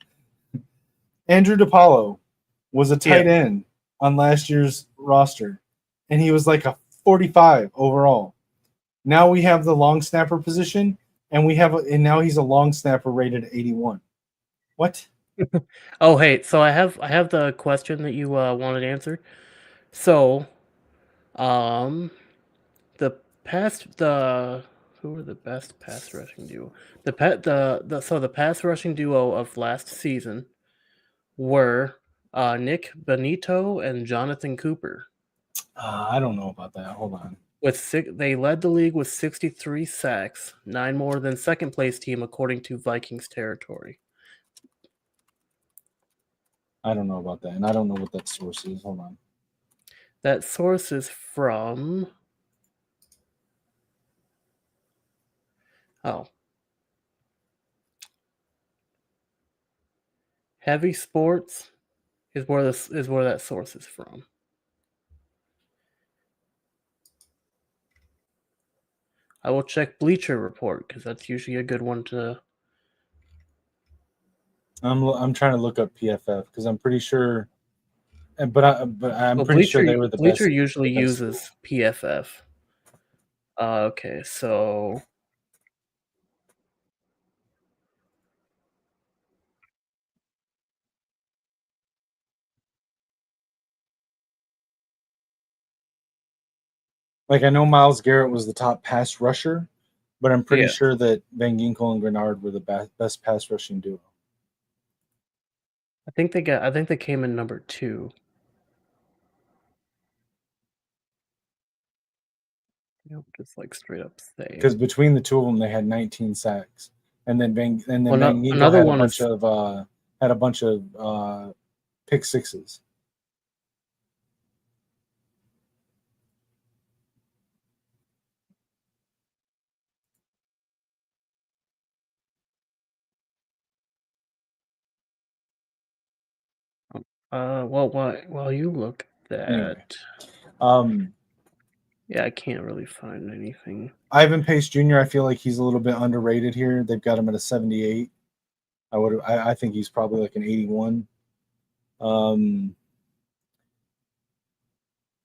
Andrew DePaulo was a tight end on last year's roster, and he was like a 45 overall. Now we have the long snapper position, and now he's a long snapper rated 81. What? Oh, hey, so I have the question that you wanted answered. So, who were the best pass rushing duo? The pass rushing duo of last season were Nick Benito and Jonathan Cooper. I don't know about that. Hold on. They led the league with 63 sacks, 9 more than second place team according to Vikings territory. I don't know about that, and I don't know what that source is. Hold on. That source is from Heavy Sports is where that source is from. I will check Bleacher Report because that's usually a good one to. I'm trying to look up PFF because I'm pretty sure, but I'm pretty sure they were the Bleacher best. Usually uses PFF. Okay, so. I know Myles Garrett was the top pass rusher, but I'm pretty Yeah. sure that Van Ginkel and Grenard were the best pass rushing duo. I think they came in number 2. Yep, just like straight up say. Because between the two of them, they had 19 sacks, and then Van Ginkel Another had one a bunch of pick sixes. well, while you look at that, Anyway, yeah, I can't really find anything. Ivan Pace Jr. I feel like he's a little bit underrated here. They've got him at a 78. I think he's probably like an 81.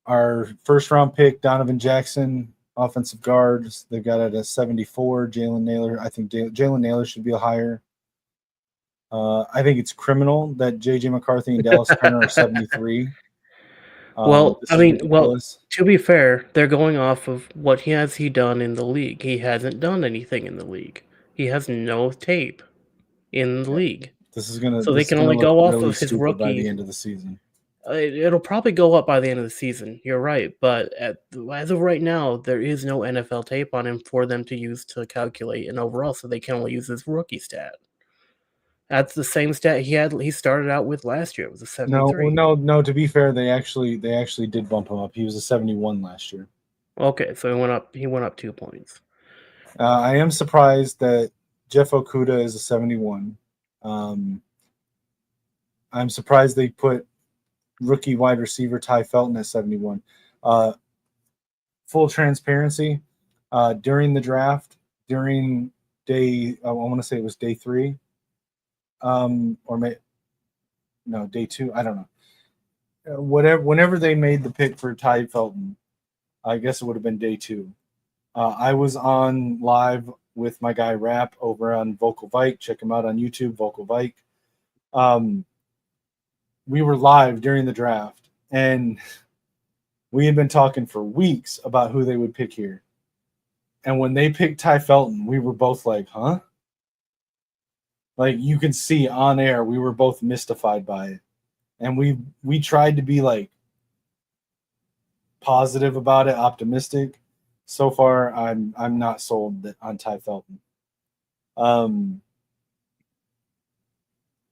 Our first round pick, Donovan Jackson, offensive guards, they've got it at a 74. Jalen Naylor, I think Jalen Naylor should be a higher. I think it's criminal that JJ McCarthy and Dallas Turner are 73. Well, This I is mean, ridiculous. to be fair, they're going off of what has he done in the league. He hasn't done anything in the league. He has no tape in the league. This is So they can gonna only look go off really of his stupid by the rookie. end of the season. It'll probably go up by the end of the season. You're right, but as of right now, there is no NFL tape on him for them to use to calculate an overall, so they can only use his rookie stat. That's the same stat he had. He started out with last year. It was a 73. No. To be fair, they actually did bump him up. He was a 71 last year. Okay, so he went up. He went up 2 points. I am surprised that Jeff Okuda is a 71. I'm surprised they put rookie wide receiver Ty Felton at 71. Full transparency, during the draft, during day, I want to say it was day 3, day 2. I don't know. Whenever they made the pick for Ty Felton, I guess it would have been day 2. I was on live with my guy Rap over on Vocal Vike. Check him out on YouTube, Vocal Vike. We were live during the draft, and we had been talking for weeks about who they would pick here. And when they picked Ty Felton, we were both like, huh? Like, you can see on air, we were both mystified by it. And we tried to be like positive about it, optimistic. So far, I'm not sold on Ty Felton.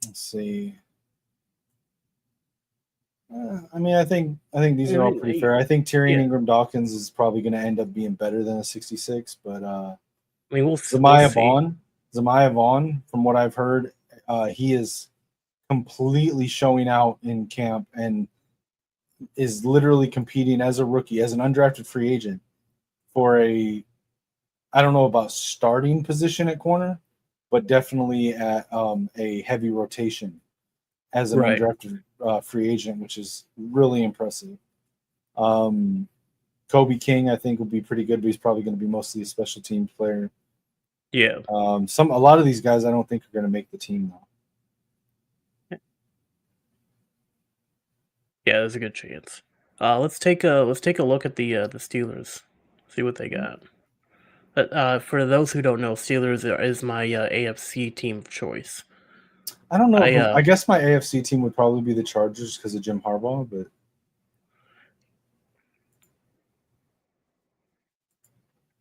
Let's see. I mean, I think these are all pretty fair. I think Tyrion Ingram Dawkins is probably going to end up being better than a 66, but I mean, we'll Zamiah see. Vaughn, from what I've heard, he is completely showing out in camp and is literally competing as a rookie, as an undrafted free agent, for I don't know about starting position at corner, but definitely at a heavy rotation as an undrafted free agent, which is really impressive. Kobe King, I think, will be pretty good, but he's probably going to be mostly a special teams player. Yeah. A lot of these guys I don't think are going to make the team though. Yeah, there's a good chance. Let's take a look at the Steelers. See what they got. But for those who don't know, Steelers is my AFC team of choice. I don't know. I guess my AFC team would probably be the Chargers because of Jim Harbaugh, but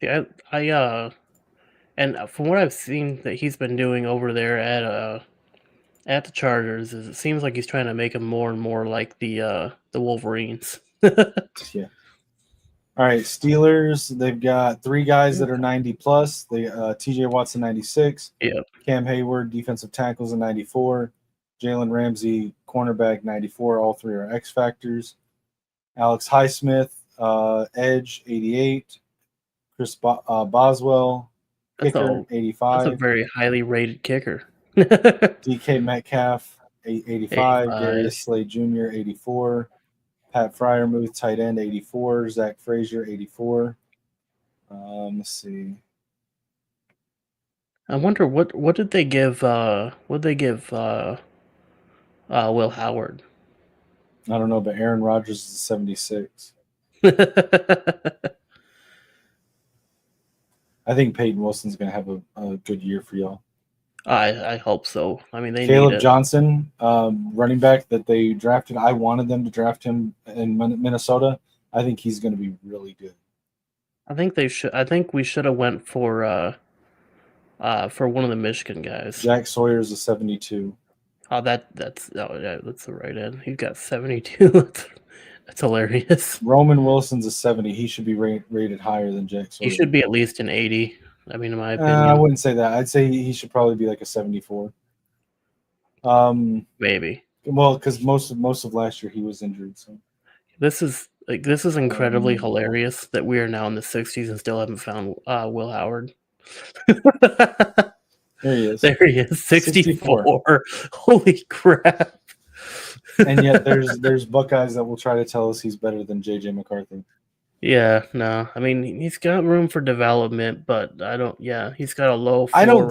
yeah, and from what I've seen that he's been doing over there at the Chargers, is it seems like he's trying to make them more and more like the Wolverines. yeah. All right, Steelers. They've got 3 guys that are 90 plus. They T.J. Watson 96. Yeah. Cam Hayward, defensive tackles, a 94. Jalen Ramsey, cornerback, 94. All 3 are X factors. Alex Highsmith, edge, 88. Chris Boswell, kicker, 85. That's a very highly rated kicker. DK Metcalf, 85. Darius Slade Jr., 84. Pat Fryermuth, tight end, 84. Zach Frazier, 84. Let's see. I wonder what did they give Will Howard? I don't know, but Aaron Rodgers is 76. I think Peyton Wilson's going to have a good year for y'all. I hope so. I mean, they Caleb need it. Johnson, running back that they drafted. I wanted them to draft him in Minnesota. I think he's going to be really good. I think they should. I think we should have went for one of the Michigan guys. Jack Sawyer's a 72. Oh, that's the right end. He's got 72. That's hilarious. Roman Wilson's a 70. He should be rated higher than Jack Sawyer. He should be at least an 80. I mean, in my opinion. I wouldn't say that. I'd say he should probably be like a 74. Maybe. Well, because most of last year he was injured. So this is incredibly hilarious that we are now in the 60s and still haven't found Will Howard. There he is. There he is. 64. Holy crap. And yet there's Buckeyes that will try to tell us he's better than JJ McCarthy. Yeah, no. I mean, he's got room for development, but he's got a low floor. I don't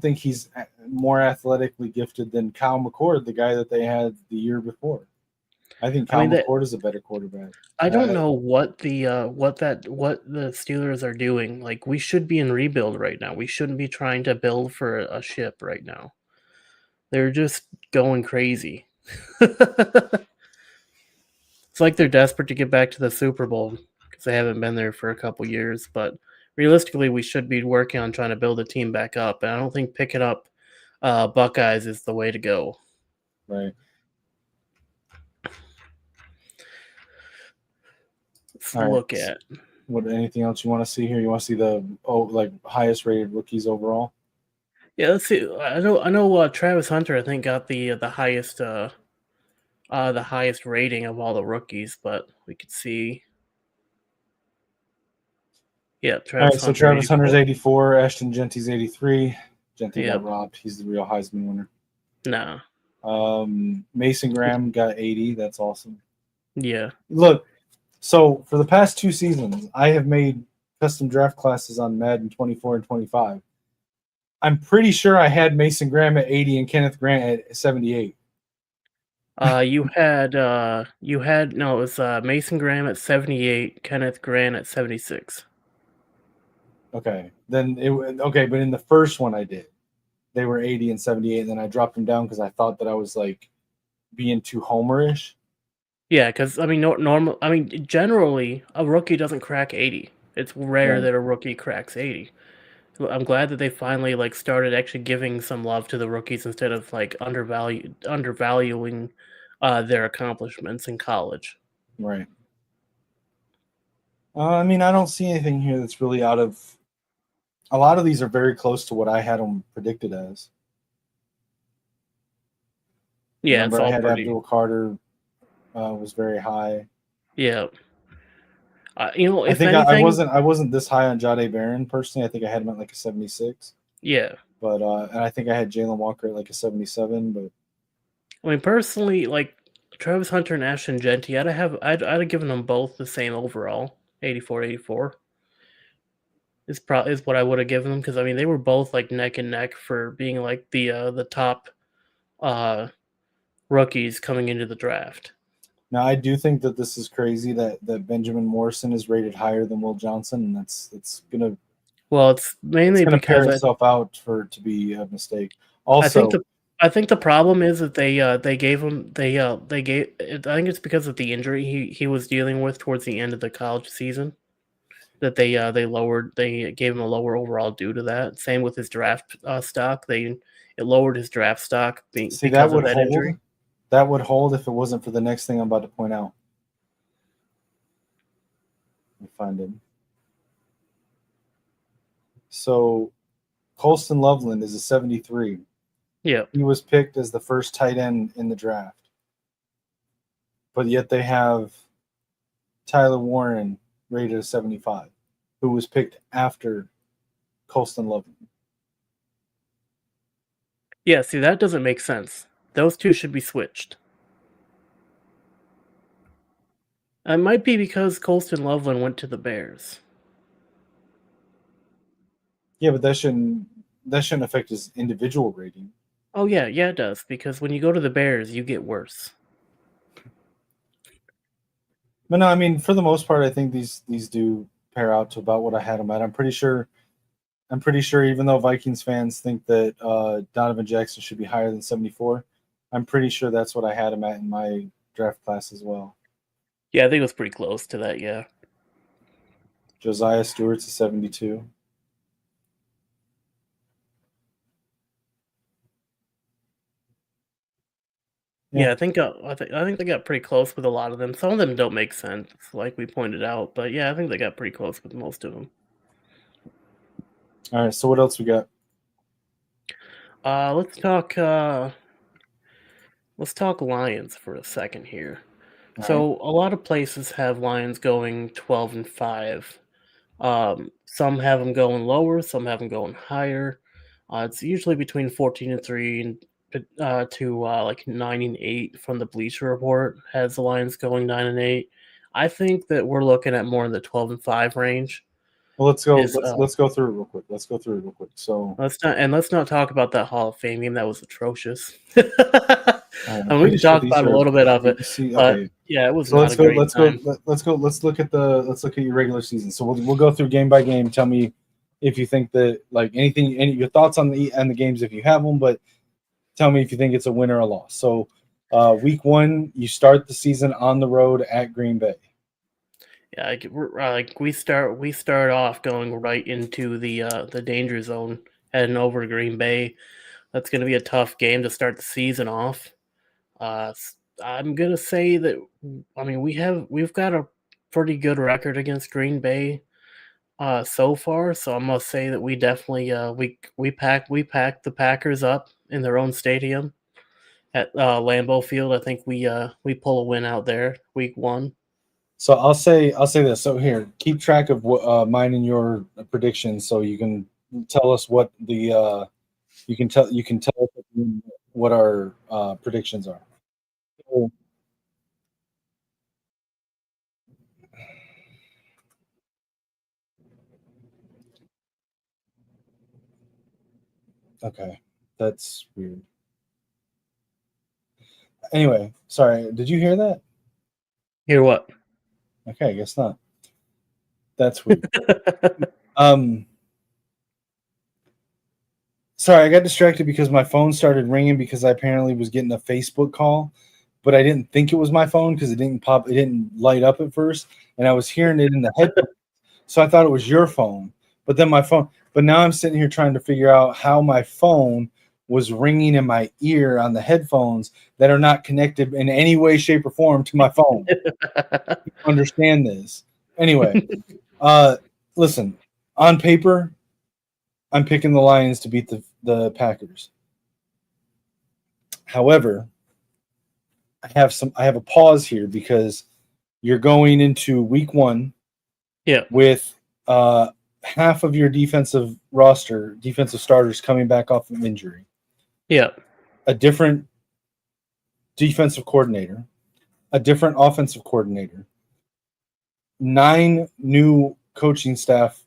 think he's more athletically gifted than Kyle McCord, the guy that they had the year before. I think Kyle McCord is a better quarterback. I don't know what the Steelers are doing. Like, we should be in rebuild right now. We shouldn't be trying to build for a ship right now. They're just going crazy. It's like they're desperate to get back to the Super Bowl because they haven't been there for a couple years. But realistically, we should be working on trying to build a team back up. And I don't think picking up Buckeyes is the way to go. Right. Let's look at anything else you want to see here? You want to see the highest rated rookies overall? Yeah, let's see. I know. Travis Hunter, I think, got the highest rating of all the rookies, but we could see. Yeah, Travis Hunter's 84. Ashton Genty's 83. Genty got robbed. He's the real Heisman winner. Nah. Mason Graham got 80. That's awesome. Yeah. Look, so for the past 2 seasons, I have made custom draft classes on Madden 24 and 25. I'm pretty sure I had Mason Graham at 80 and Kenneth Grant at 78. It was Mason Graham at 78, Kenneth Grant at 76. Okay. But in the first one I did, they were 80 and 78, and then I dropped them down because I thought that I was like being too homerish. Yeah, because generally a rookie doesn't crack 80. It's rare that a rookie cracks 80. I'm glad that they finally started actually giving some love to the rookies instead of undervaluing their accomplishments in college. Right. I don't see anything here that's really out of. A lot of these are very close to what I had them predicted as. Yeah, Remember, I had Abdul Carter was very high. Yeah. I wasn't this high on Jahdae Barron personally. I think I had him at like a 76. Yeah. But and I think I had Jalen Walker at like a 77. But I mean, personally, Travis Hunter and Ashton Genty, I'd have given them both the same overall, 84. Is what I would have given them because they were both neck and neck for being the top rookies coming into the draft. Now, I do think that this is crazy that Benjamin Morrison is rated higher than Will Johnson, and it's gonna. Well, it's mainly because pair itself out to be a mistake. Also, I think the problem is that they gave him I think it's because of the injury he was dealing with towards the end of the college season that they gave him a lower overall due to that. Same with his draft stock. It lowered his draft stock because of that injury. That would hold if it wasn't for the next thing I'm about to point out. Let me find it. So, Colston Loveland is a 73. Yeah. He was picked as the first tight end in the draft. But yet they have Tyler Warren rated a 75, who was picked after Colston Loveland. Yeah, see, that doesn't make sense. Those two should be switched. It might be because Colston Loveland went to the Bears. Yeah, but that shouldn't affect his individual rating. Oh yeah, it does. Because when you go to the Bears, you get worse. But no, for the most part, I think these do compare out to about what I had him at. I'm pretty sure, even though Vikings fans think that Donovan Jackson should be higher than 74, I'm pretty sure that's what I had him at in my draft class as well. Yeah, I think it was pretty close to that. Yeah. Josiah Stewart's a 72. Yeah, I think they got pretty close with a lot of them. Some of them don't make sense, like we pointed out, but yeah, I think they got pretty close with most of them. All right, so what else we got? Let's talk Lions for a second here. So a lot of places have Lions going 12-5. Some have them going lower, some have them going higher. It's usually between 14-3 and to like 9-8 from the Bleacher Report has the Lions going 9-8. I think that we're looking at more in the 12-5 range. Well, let's go. Is, Let's go through it real quick. So let's not talk about that Hall of Fame game that was atrocious. I'm And we pretty can sure talk these about a are little bit of it, ABC. but Okay, yeah, it was so not let's a go. great time. Let's look at your regular season. So we'll go through game by game. Tell me if you think that like anything, your thoughts on the games if you have them, but tell me if you think it's a win or a loss. So week 1, you start the season on the road at Green Bay. Yeah, we start off going right into the danger zone, heading over to Green Bay. That's going to be a tough game to start the season off. I'm gonna say that we've got a pretty good record against Green Bay so far. So I must say that we definitely we pack the Packers up in their own stadium at Lambeau Field. I think we pull a win out there week 1. So I'll say this. So here, keep track of what mine and your predictions, so you can tell us what the you can tell us what our predictions are. So, okay, that's weird. Anyway, sorry. Did you hear that? Hear what? Okay, I guess not. That's weird. Sorry, I got distracted because my phone started ringing because I apparently was getting a Facebook call, but I didn't think it was my phone because it didn't light up at first, and I was hearing it in the headphones, so I thought it was your phone. But then but now I'm sitting here trying to figure out how my phone was ringing in my ear on the headphones that are not connected in any way, shape, or form to my phone. Understand this. Anyway, listen, on paper, I'm picking the Lions to beat the Packers. However, I have a pause here because you're going into week 1 with half of your defensive starters coming back off of injury. Yeah. A different defensive coordinator, a different offensive coordinator, 9 new coaching staff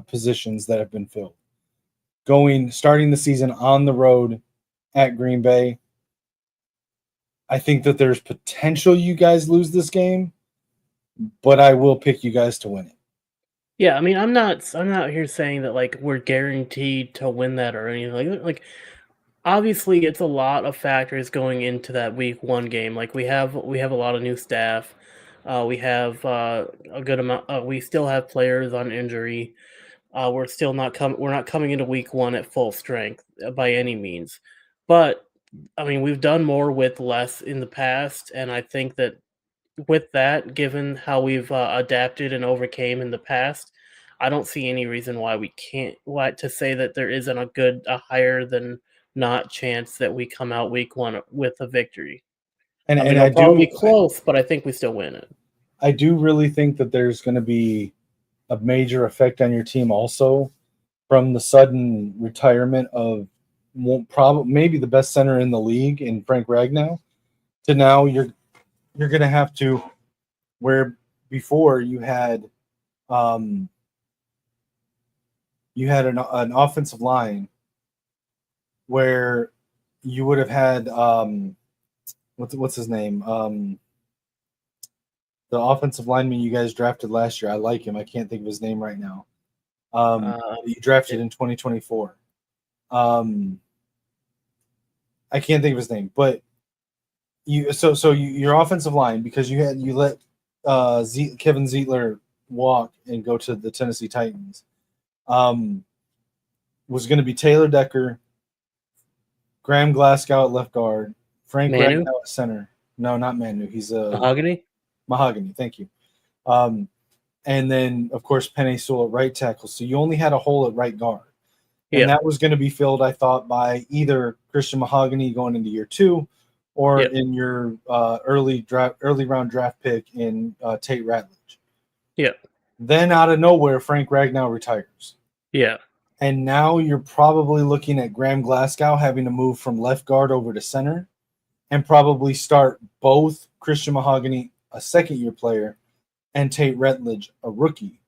positions that have been filled. Starting the season on the road at Green Bay. I think that there's potential you guys lose this game, but I will pick you guys to win it. Yeah, I mean, I'm not here saying that like we're guaranteed to win that or anything. Like obviously, it's a lot of factors going into that week 1 game. Like we have a lot of new staff. We have a good amount. We still have players on injury. We're not coming into week 1 at full strength by any means. But I mean, we've done more with less in the past, and I think that with that, given how we've adapted and overcame in the past, I don't see any reason why we can't. Why to say that there isn't a higher than not chance that we come out week 1 with a victory. And it'll probably be close, but I think we still win it. I do really think that there's going to be a major effect on your team also from the sudden retirement of maybe the best center in the league in Frank Ragnow to now you're going to have to, where before you had an offensive line where you would have had what's his name, the offensive lineman you guys drafted last year. I like him. I can't think of his name right now. You drafted in 2024. I can't think of his name, but your offensive line, because you let Kevin Zeitler walk and go to the Tennessee Titans, was going to be Taylor Decker, Graham Glasgow at left guard, Frank Manu? Ragnow at center. No, not Manu. He's a Mahogany. Mahogany. Thank you. And then of course Penei Sewell at right tackle. So you only had a hole at right guard. And that was going to be filled, I thought, by either Christian Mahogany going into year 2, or in your early round draft pick in Tate Ratledge. Yeah. Then out of nowhere, Frank Ragnow retires. Yeah. And now you're probably looking at Graham Glasgow having to move from left guard over to center, and probably start both Christian Mahogany, a second-year player, and Tate Ratledge, a rookie.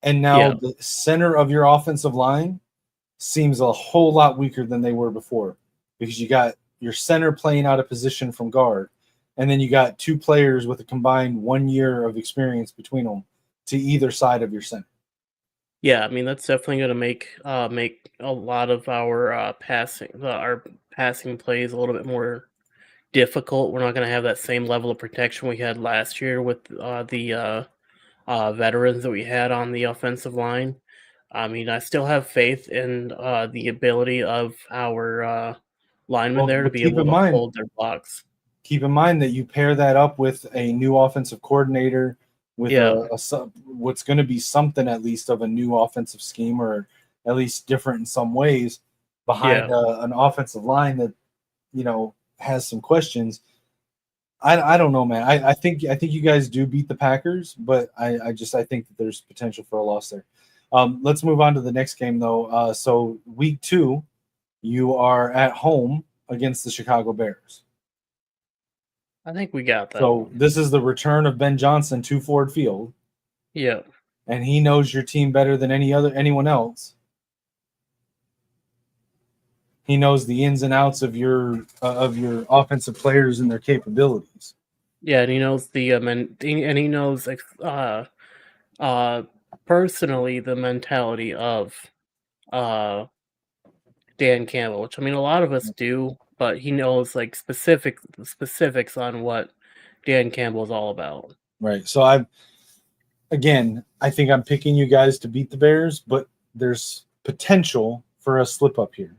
And now the center of your offensive line seems a whole lot weaker than they were before, because you got your center playing out of position from guard, and then you got 2 players with a combined 1 year of experience between them to either side of your center. Yeah, I mean that's definitely going to make a lot of our passing plays a little bit more difficult. We're not going to have that same level of protection we had last year with the veterans that we had on the offensive line. I mean, I still have faith in the ability of our linemen there to be able to hold their blocks. Keep in mind that you pair that up with a new offensive coordinator, with what's going to be something at least of a new offensive scheme, or at least different in some ways, behind an offensive line that has some questions. I don't know, man. I think you guys do beat the Packers, but I think that there's potential for a loss there. Let's move on to the next game, though. So week 2, you are at home against the Chicago Bears. I think we got that. So this is the return of Ben Johnson to Ford Field. Yeah. And he knows your team better than anyone else. He knows the ins and outs of your offensive players and their capabilities. Yeah, and he knows he knows personally the mentality of Dan Campbell, which I mean a lot of us do, but he knows like specifics on what Dan Campbell is all about. Right. So I think I'm picking you guys to beat the Bears, but there's potential for a slip up here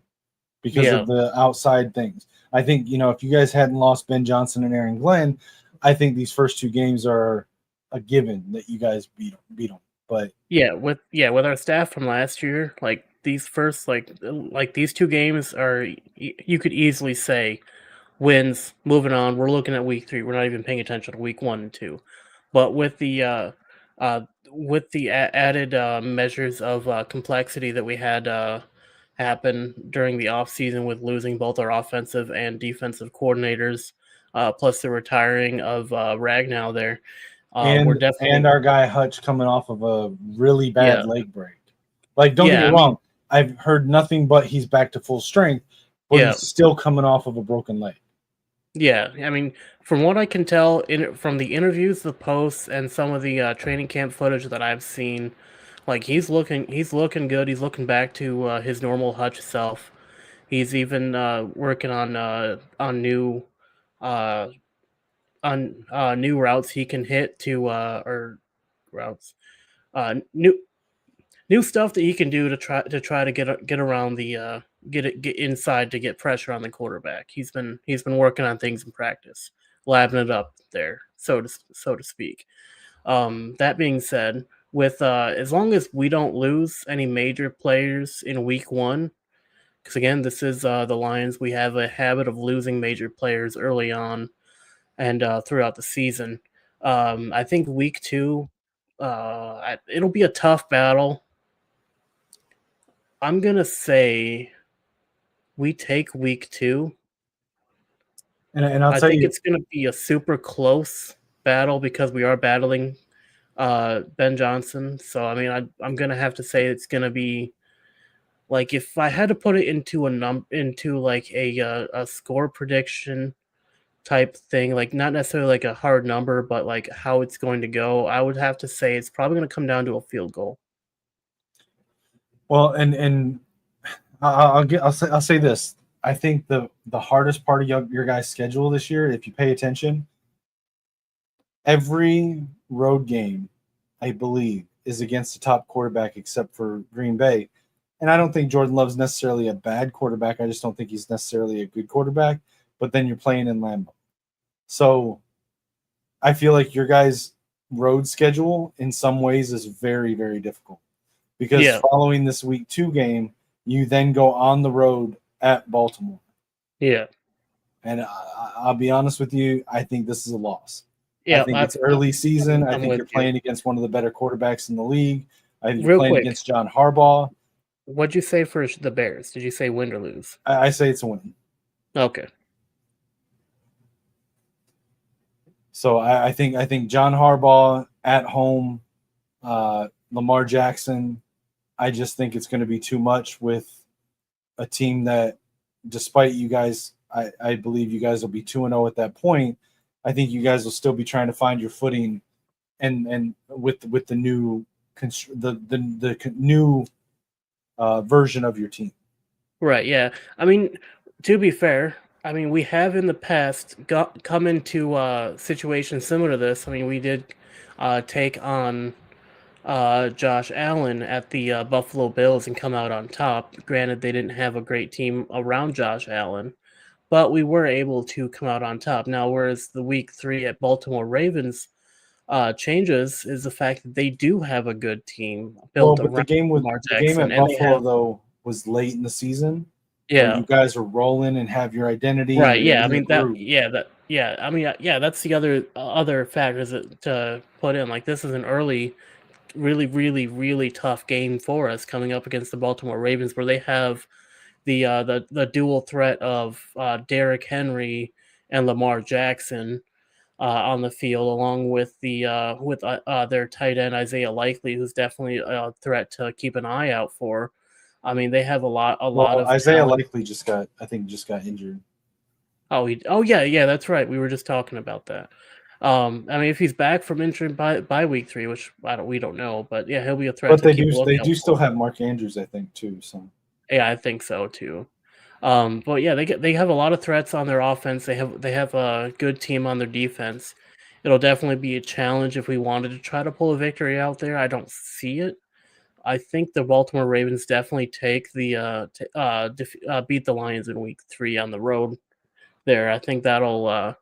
because of the outside things. I think, if you guys hadn't lost Ben Johnson and Aaron Glenn, I think these first 2 games are a given that you guys beat them. But with our staff from last year, like these first like these 2 games are, you could easily say, wins. Moving on, we're looking at week 3. We're not even paying attention to week 1 and 2. But with the added measures of complexity that we had happen during the offseason, with losing both our offensive and defensive coordinators, plus the retiring of Ragnow there. We're definitely, and our guy Hutch coming off of a really bad leg break. Like, don't get me wrong, I've heard nothing but he's back to full strength, but he's still coming off of a broken leg. Yeah, I mean, from what I can tell from the interviews, the posts, and some of the training camp footage that I've seen, like he's looking good. He's looking back to his normal Hutch self. He's even working on new new routes he can hit new stuff that he can do to try to get around the get inside to get pressure on the quarterback. He's been working on things in practice, labbing it up there, so to speak. That being said, with as long as we don't lose any major players in week 1, because again, this is the Lions. We have a habit of losing major players early on and throughout the season. I think week 2, it'll be a tough battle. I'm going to say we take week 2. And I think it's going to be a super close battle because we are battling Ben Johnson. So, I mean, I'm going to have to say it's going to be, like, if I had to put it into a score prediction, type thing, like not necessarily like a hard number, but like how it's going to go, I would have to say it's probably going to come down to a field goal. Well, and I'll say this. I think the hardest part of your guys' schedule this year, if you pay attention, every road game, I believe, is against the top quarterback except for Green Bay. And I don't think Jordan Love's necessarily a bad quarterback. I just don't think he's necessarily a good quarterback. But then you're playing in Lambeau. So I feel like your guys' road schedule in some ways is very, very difficult. Because following this week 2 game, you then go on the road at Baltimore. Yeah. And I'll be honest with you, I think this is a loss. Yeah, I think it's early season. I think you're playing you. against one of the better quarterbacks in the league. I think you're Real playing quick, against John Harbaugh. what'd you say for the Bears? Did you say win or lose? I say it's a win. Okay. So I think John Harbaugh at home, Lamar Jackson. I just think it's going to be too much with a team that, despite you guys, I believe you guys will be 2-0 at that point. I think you guys will still be trying to find your footing, and with the new new version of your team. Right. Yeah. I mean, to be fair, I mean we have in the past come into situations similar to this. I mean, we did take on Josh Allen at the Buffalo Bills and come out on top. Granted, they didn't have a great team around Josh Allen, but we were able to come out on top. Now, whereas the week 3 at Baltimore Ravens changes is the fact that they do have a good team built But around Lamar the game Jackson, at and they Buffalo have though was late in the season, where yeah. you guys are rolling and have your identity. Right. And Yeah. you're I in a mean that. groove. Yeah. That. Yeah. I mean. Yeah. That's the other factors to put in. Like this is an early, really, really, really tough game for us coming up against the Baltimore Ravens, where they have the dual threat of Derrick Henry and Lamar Jackson on the field, along with their tight end Isaiah Likely, who's definitely a threat to keep an eye out for. I mean, they have a lot Well, of Isaiah talent. Likely just got injured. Oh yeah, that's right. We were just talking about that. I mean, if he's back from injury by week 3, which we don't know, but yeah, he'll be a threat But to keep a they lookout do still for. have Mark Andrews, I think, too. So Yeah, I think so too. But yeah, they have a lot of threats on their offense. They have a good team on their defense. It'll definitely be a challenge if we wanted to try to pull a victory out there. I don't see it. I think the Baltimore Ravens definitely take beat the Lions in week 3 on the road. There, I think that'll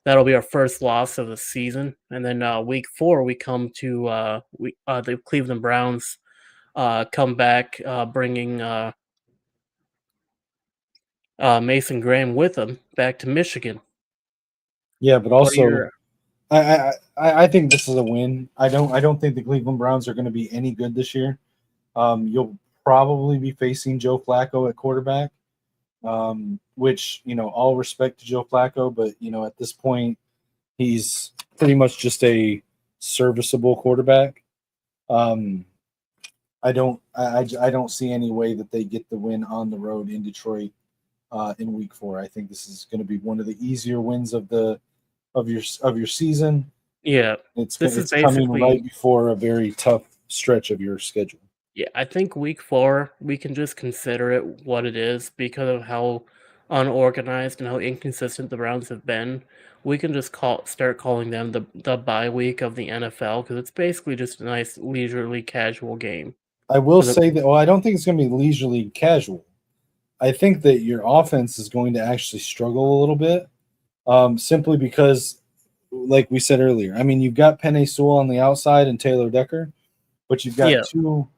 be our first loss of the season, and then week 4 we come to the Cleveland Browns come back, bringing Mason Graham with them back to Michigan. yeah, but What are also your I think this is a win. I don't think the Cleveland Browns are going to be any good this year. You'll probably be facing Joe Flacco at quarterback, which all respect to Joe Flacco, but at this point he's pretty much just a serviceable quarterback. I don't see any way that they get the win on the road in Detroit in week 4. I think this is going to be one of the easier wins of your season. Yeah, It's this is coming basically right before a very tough stretch of your schedule. yeah. I think week 4 we can just consider it what it is because of how unorganized and how inconsistent the Browns have been. We can just start calling them the bye week of the NFL because it's basically just a nice leisurely casual game. I will For the say that. Well, I don't think it's going to be leisurely casual. I think that your offense is going to actually struggle a little bit, simply because, like we said earlier, I mean, you've got Penei Sewell on the outside and Taylor Decker, but you've got Yeah. two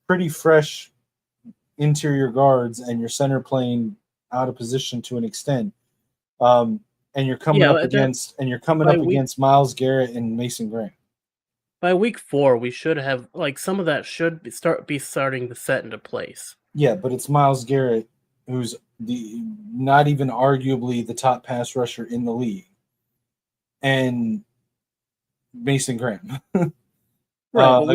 pretty fresh interior guards and your center playing out of position to an extent. And you're coming Yeah, up against by week Myles Garrett and Mason Graham. by week 4 we should have like some of that should be starting to set into place. Yeah, but it's Myles Garrett, who's the not even arguably the top pass rusher in the league, and Mason Graham Right,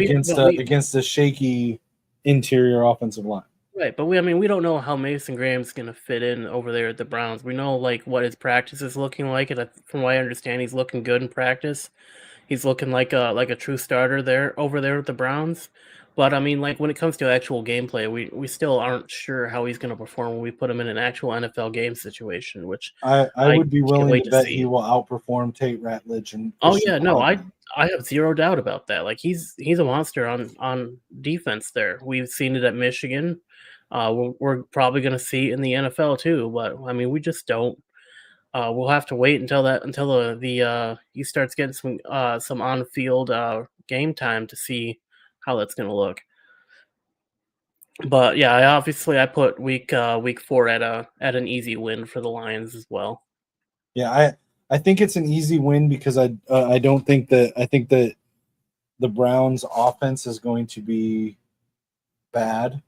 against a shaky interior offensive line. Right, but we don't know how Mason Graham's gonna fit in over there at the Browns. We know, like, what his practice is looking like, and from what I understand, he's looking good in practice. He's looking like a true starter there over there with the Browns. But I mean, like when it comes to actual gameplay, we still aren't sure how he's going to perform when we put him in an actual NFL game situation, which I I would be can't willing wait to to bet he see. will outperform Tate Ratledge and Oh Christian yeah, no, I McCauley. I have zero doubt about that. Like he's a monster on defense there. We've seen it at Michigan. We're probably going to see it in the NFL too. But I mean, we just don't. We'll have to wait until the he starts getting some on field game time to see how that's going to look. But yeah, I put week 4 at an easy win for the Lions as well. Yeah, I think it's an easy win because I don't think that I think that the Browns offense is going to be bad,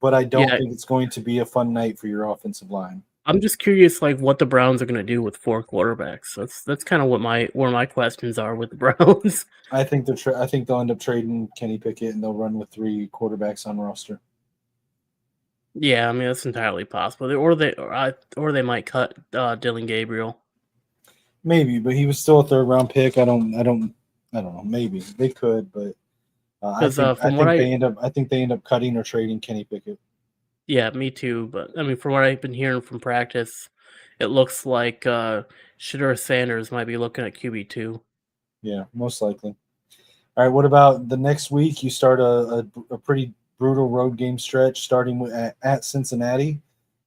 but I don't Yeah, think it's going to be a fun night for your offensive line. I'm just curious, like what the Browns are going to do with 4 quarterbacks. That's kind of where my questions are with the Browns. I think they'll end up trading Kenny Pickett and they'll run with 3 quarterbacks on roster. Yeah, I mean that's entirely possible. Or they might cut Dylan Gabriel. Maybe, but he was still a 3rd round pick. I don't know. Maybe they could, but Because I from what think they end up cutting or trading Kenny Pickett. Yeah, me too. But I mean, from what I've been hearing from practice, it looks like Shedeur Sanders might be looking at QB2. Yeah, most likely. All right. What about the next week? You start a pretty brutal road game stretch, starting at Cincinnati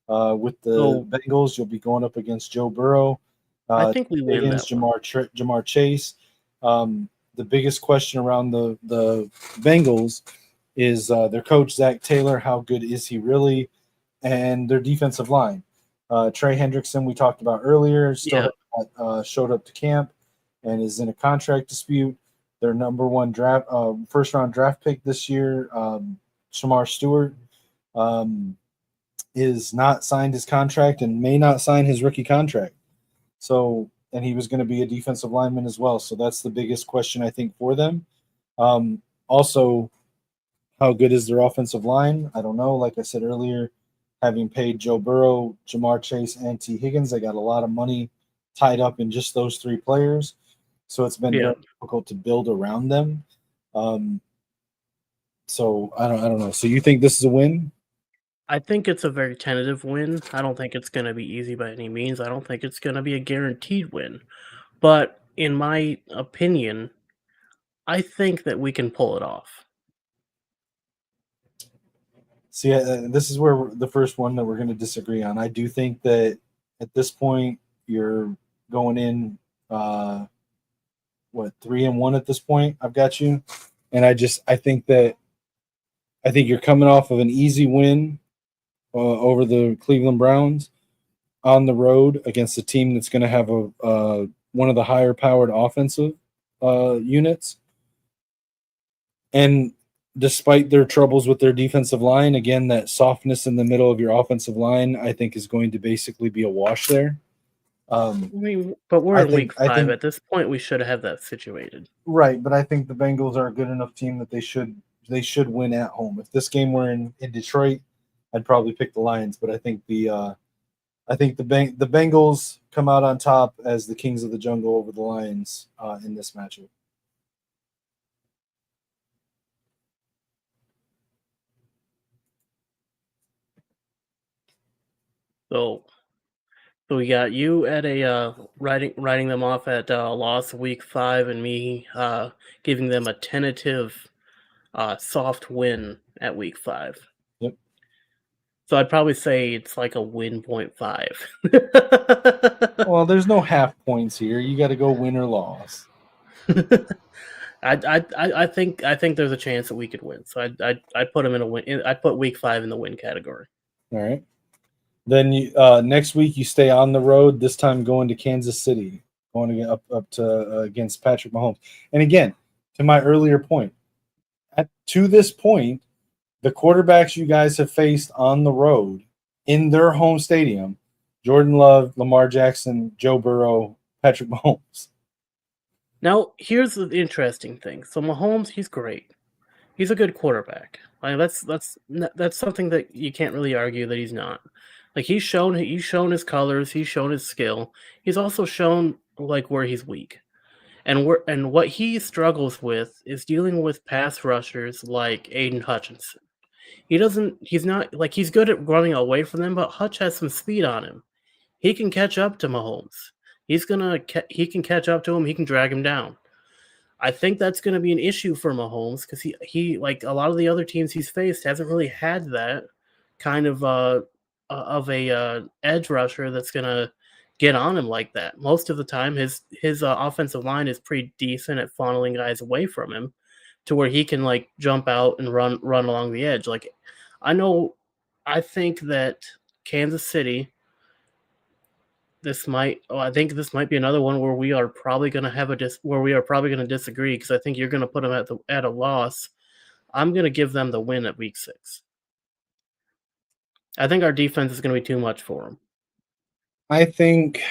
with the So Bengals. You'll be going up against Joe Burrow, I think we win Higgins, that one. Jamar Chase. The biggest question around the Bengals is their coach Zach Taylor. How good is he really? And their defensive line. Trey Hendrickson, we talked about earlier, Yeah, still showed up to camp and is in a contract dispute. Their number one first round draft pick this year, Shamar Stewart, is not signed his contract and may not sign his rookie contract. So, and he was going to be a defensive lineman as well. So that's the biggest question I think for them. Also, how good is their offensive line? I don't know. Like I said earlier, having paid Joe Burrow, Jamar Chase, and T. Higgins, they got a lot of money tied up in just those 3 players. So it's been yeah. very difficult to build around them. So I don't know. So you think this is a win? I think it's a very tentative win. I don't think it's going to be easy by any means. I don't think it's going to be a guaranteed win. But in my opinion, I think that we can pull it off. See, this is where the first one that we're going to disagree on. I do think that at this point you're going in, 3-1 at this point. I've got you, and I think you're coming off of an easy win over the Cleveland Browns on the road against a team that's going to have one of the higher powered offensive units, and despite their troubles with their defensive line, again, that softness in the middle of your offensive line, I think, is going to basically be a wash there. I mean, but we're in week 5. At this point, we should have that situated. Right, but I think the Bengals are a good enough team that they should win at home. If this game were in Detroit, I'd probably pick the Lions, but I think the Bengals come out on top as the kings of the jungle over the Lions in this matchup. So we got you at a writing them off at loss week 5, and me giving them a tentative soft win at week 5. Yep. So I'd probably say it's like a win 0.5. Well, there's no half points here. You got to go win or loss. I think there's a chance that we could win. So I'd put them in a win. I put week 5 in the win category. All right. Then next week you stay on the road. This time going to Kansas City, going up to against Patrick Mahomes. And again, to my earlier point, to this point, the quarterbacks you guys have faced on the road in their home stadium: Jordan Love, Lamar Jackson, Joe Burrow, Patrick Mahomes. Now here's the interesting thing. So Mahomes, he's great. He's a good quarterback. Like that's something that you can't really argue that he's not. Like he's shown his colors, he's shown his skill. He's also shown like where he's weak. And what he struggles with is dealing with pass rushers like Aiden Hutchinson. He's not like he's good at running away from them, but Hutch has some speed on him. He can catch up to Mahomes. He can catch up to him, he can drag him down. I think that's going to be an issue for Mahomes because he like a lot of the other teams he's faced hasn't really had that kind of a edge rusher that's going to get on him like that. Most of the time, his offensive line is pretty decent at funneling guys away from him to where he can like jump out and run along the edge. Like I think that Kansas City. I think this might be another one where we are probably going to have disagree because I think you're going to put them at a loss. I'm going to give them the win at week 6. I think our defense is going to be too much for them. I think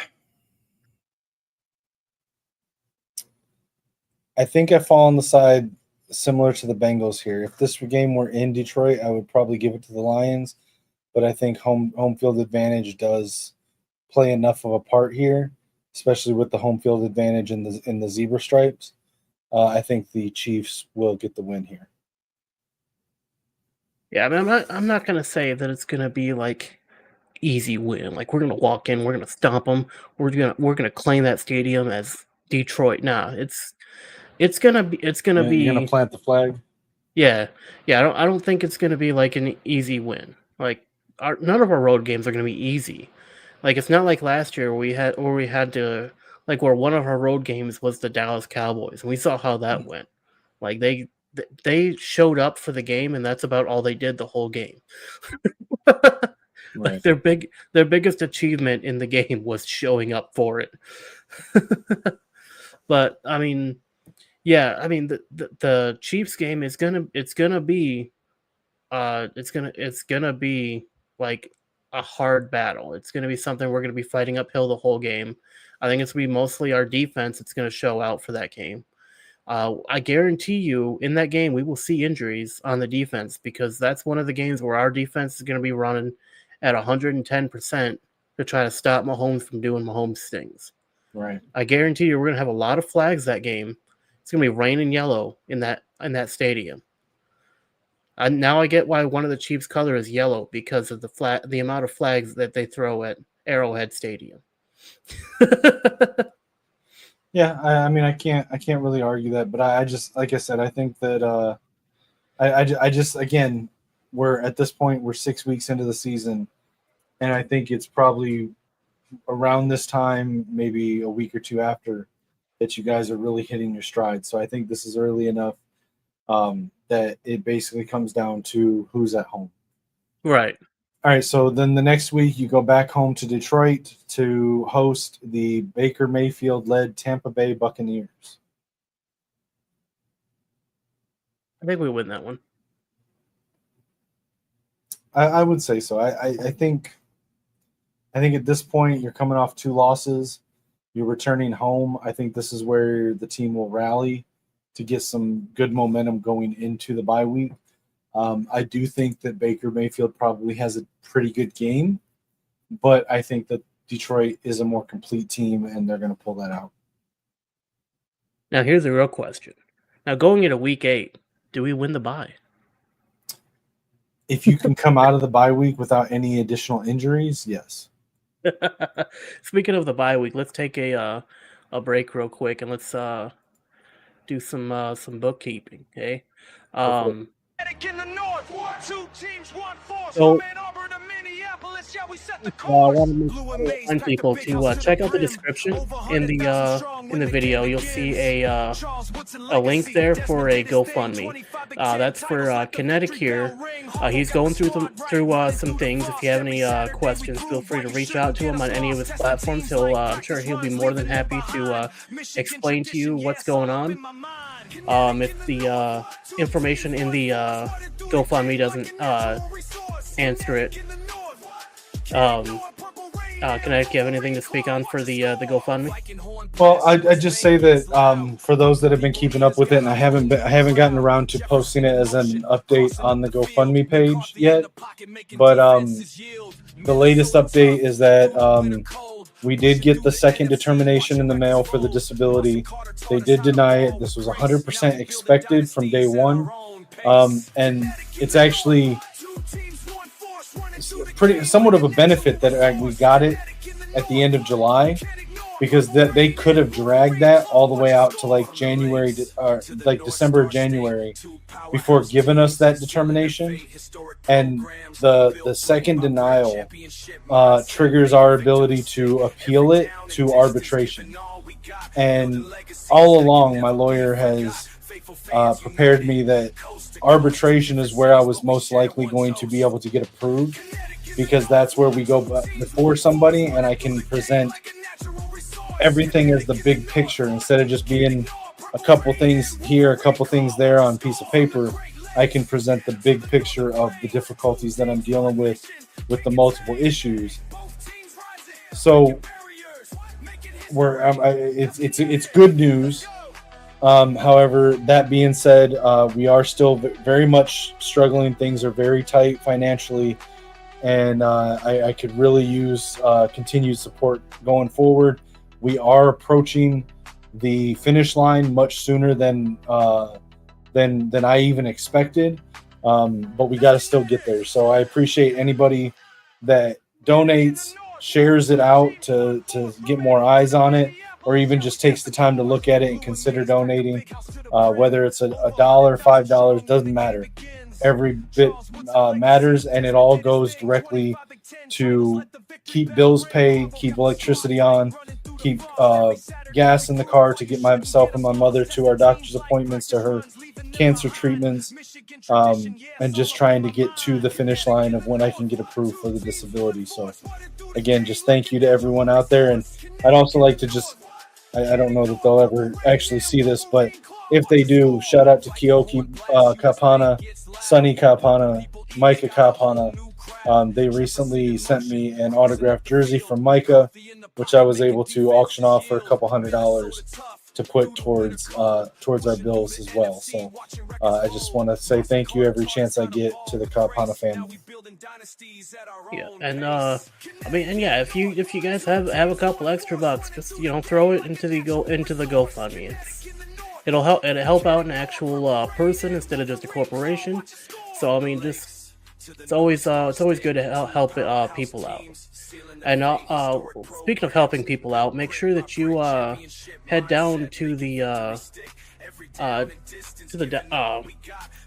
I fall on the side similar to the Bengals here. If this game were in Detroit, I would probably give it to the Lions, but I think home field advantage does play enough of a part here, especially with the home field advantage in the zebra stripes. I think the Chiefs will get the win here. Yeah, I mean, I'm not going to say that it's going to be like easy win. Like we're going to walk in, we're going to stomp them, we're going to claim that stadium as Detroit. Nah, it's going to be You're going to plant the flag. Yeah. I don't think it's going to be like an easy win. Like none of our road games are going to be easy. Like it's not like last year where we had to like where one of our road games was the Dallas Cowboys and we saw how that went. Like they showed up for the game and that's about all they did the whole game. Like their biggest achievement in the game was showing up for it. But I mean, yeah, I mean the Chiefs game is gonna be like a hard battle. It's going to be something we're going to be fighting uphill the whole game. I think it's going to be mostly our defense that's going to show out for that game. I guarantee you in that game we will see injuries on the defense because that's one of the games where our defense is going to be running at 110% to try to stop Mahomes from doing Mahomes things. Right. I guarantee you we're going to have a lot of flags that game. It's going to be raining yellow in that stadium. Now I get why one of the Chiefs' color is yellow because of the amount of flags that they throw at Arrowhead Stadium. Yeah, I mean I can't really argue that, but I just like I said, I think that I just again we're at this point we're 6 weeks into the season, and I think it's probably around this time, maybe a week or two after, that you guys are really hitting your stride. So I think this is early enough. That it basically comes down to who's at home. Right. All right, so then the next week you go back home to Detroit to host the Baker Mayfield-led Tampa Bay Buccaneers. I think we win that one. I would say so. I think at this point you're coming off 2 losses. You're returning home. I think this is where the team will rally to get some good momentum going into the bye week. I do think that Baker Mayfield probably has a pretty good game, but I think that Detroit is a more complete team and they're going to pull that out. Now here's the real question. Now going into week 8, do we win the bye? If you can come out of the bye week without any additional injuries, yes. Speaking of the bye week, let's take a break real quick and let's do some bookkeeping, okay? In the north, 2 teams, 1 force. So, From Ann Arbor to Minneapolis, yeah, we set the I course. want to remind people to check out the description in the video. You'll see a link there for a GoFundMe. That's for Kinetik here. He's going through some things. If you have any questions, feel free to reach out to him on any of his platforms. I'm sure he'll be more than happy to explain to you what's going on. If the information in the GoFundMe doesn't answer it. Kinetik, you have anything to speak on for the GoFundMe? Well, I just say that for those that have been keeping up with it, and I haven't gotten around to posting it as an update on the GoFundMe page yet. But the latest update is that we did get the second determination in the mail for the disability. They did deny it. This was 100% expected from day one, and it's actually pretty somewhat of a benefit that we got it at the end of July, because that they could have dragged that all the way out to like January, like December or January, before giving us that determination. And the second denial triggers our ability to appeal it to arbitration. And all along, my lawyer has prepared me that arbitration is where I was most likely going to be able to get approved, because that's where we go before somebody and I can present everything as the big picture instead of just being a couple things here, a couple things there on a piece of paper. I can present the big picture of the difficulties that I'm dealing with the multiple issues. So it's good news. However, that being said, we are still very much struggling. Things are very tight financially, and I could really use continued support going forward. We are approaching the finish line much sooner than I even expected, but we got to still get there. So I appreciate anybody that donates, shares it out to get more eyes on it, or even just takes the time to look at it and consider donating. Whether it's $1, $5, doesn't matter. Every bit matters, and it all goes directly to keep bills paid, keep electricity on, keep gas in the car to get myself and my mother to our doctor's appointments, to her cancer treatments, and just trying to get to the finish line of when I can get approved for the disability. So again, just thank you to everyone out there. And I'd also like to just, I don't know that they'll ever actually see this, but if they do, shout out to Kyoki Kapana, Sunny Kapana, Micah Kapana. They recently sent me an autographed jersey from Micah, which I was able to auction off for a couple $100 to put towards our bills as well. So I just want to say thank you every chance I get to the Kapana family. Yeah, and I mean, and yeah, if you guys have a couple extra bucks, just throw it into the GoFundMe. It'll help out an actual person instead of just a corporation. So I mean, just it's always good to help people out. And speaking of helping people out, make sure that you head down to the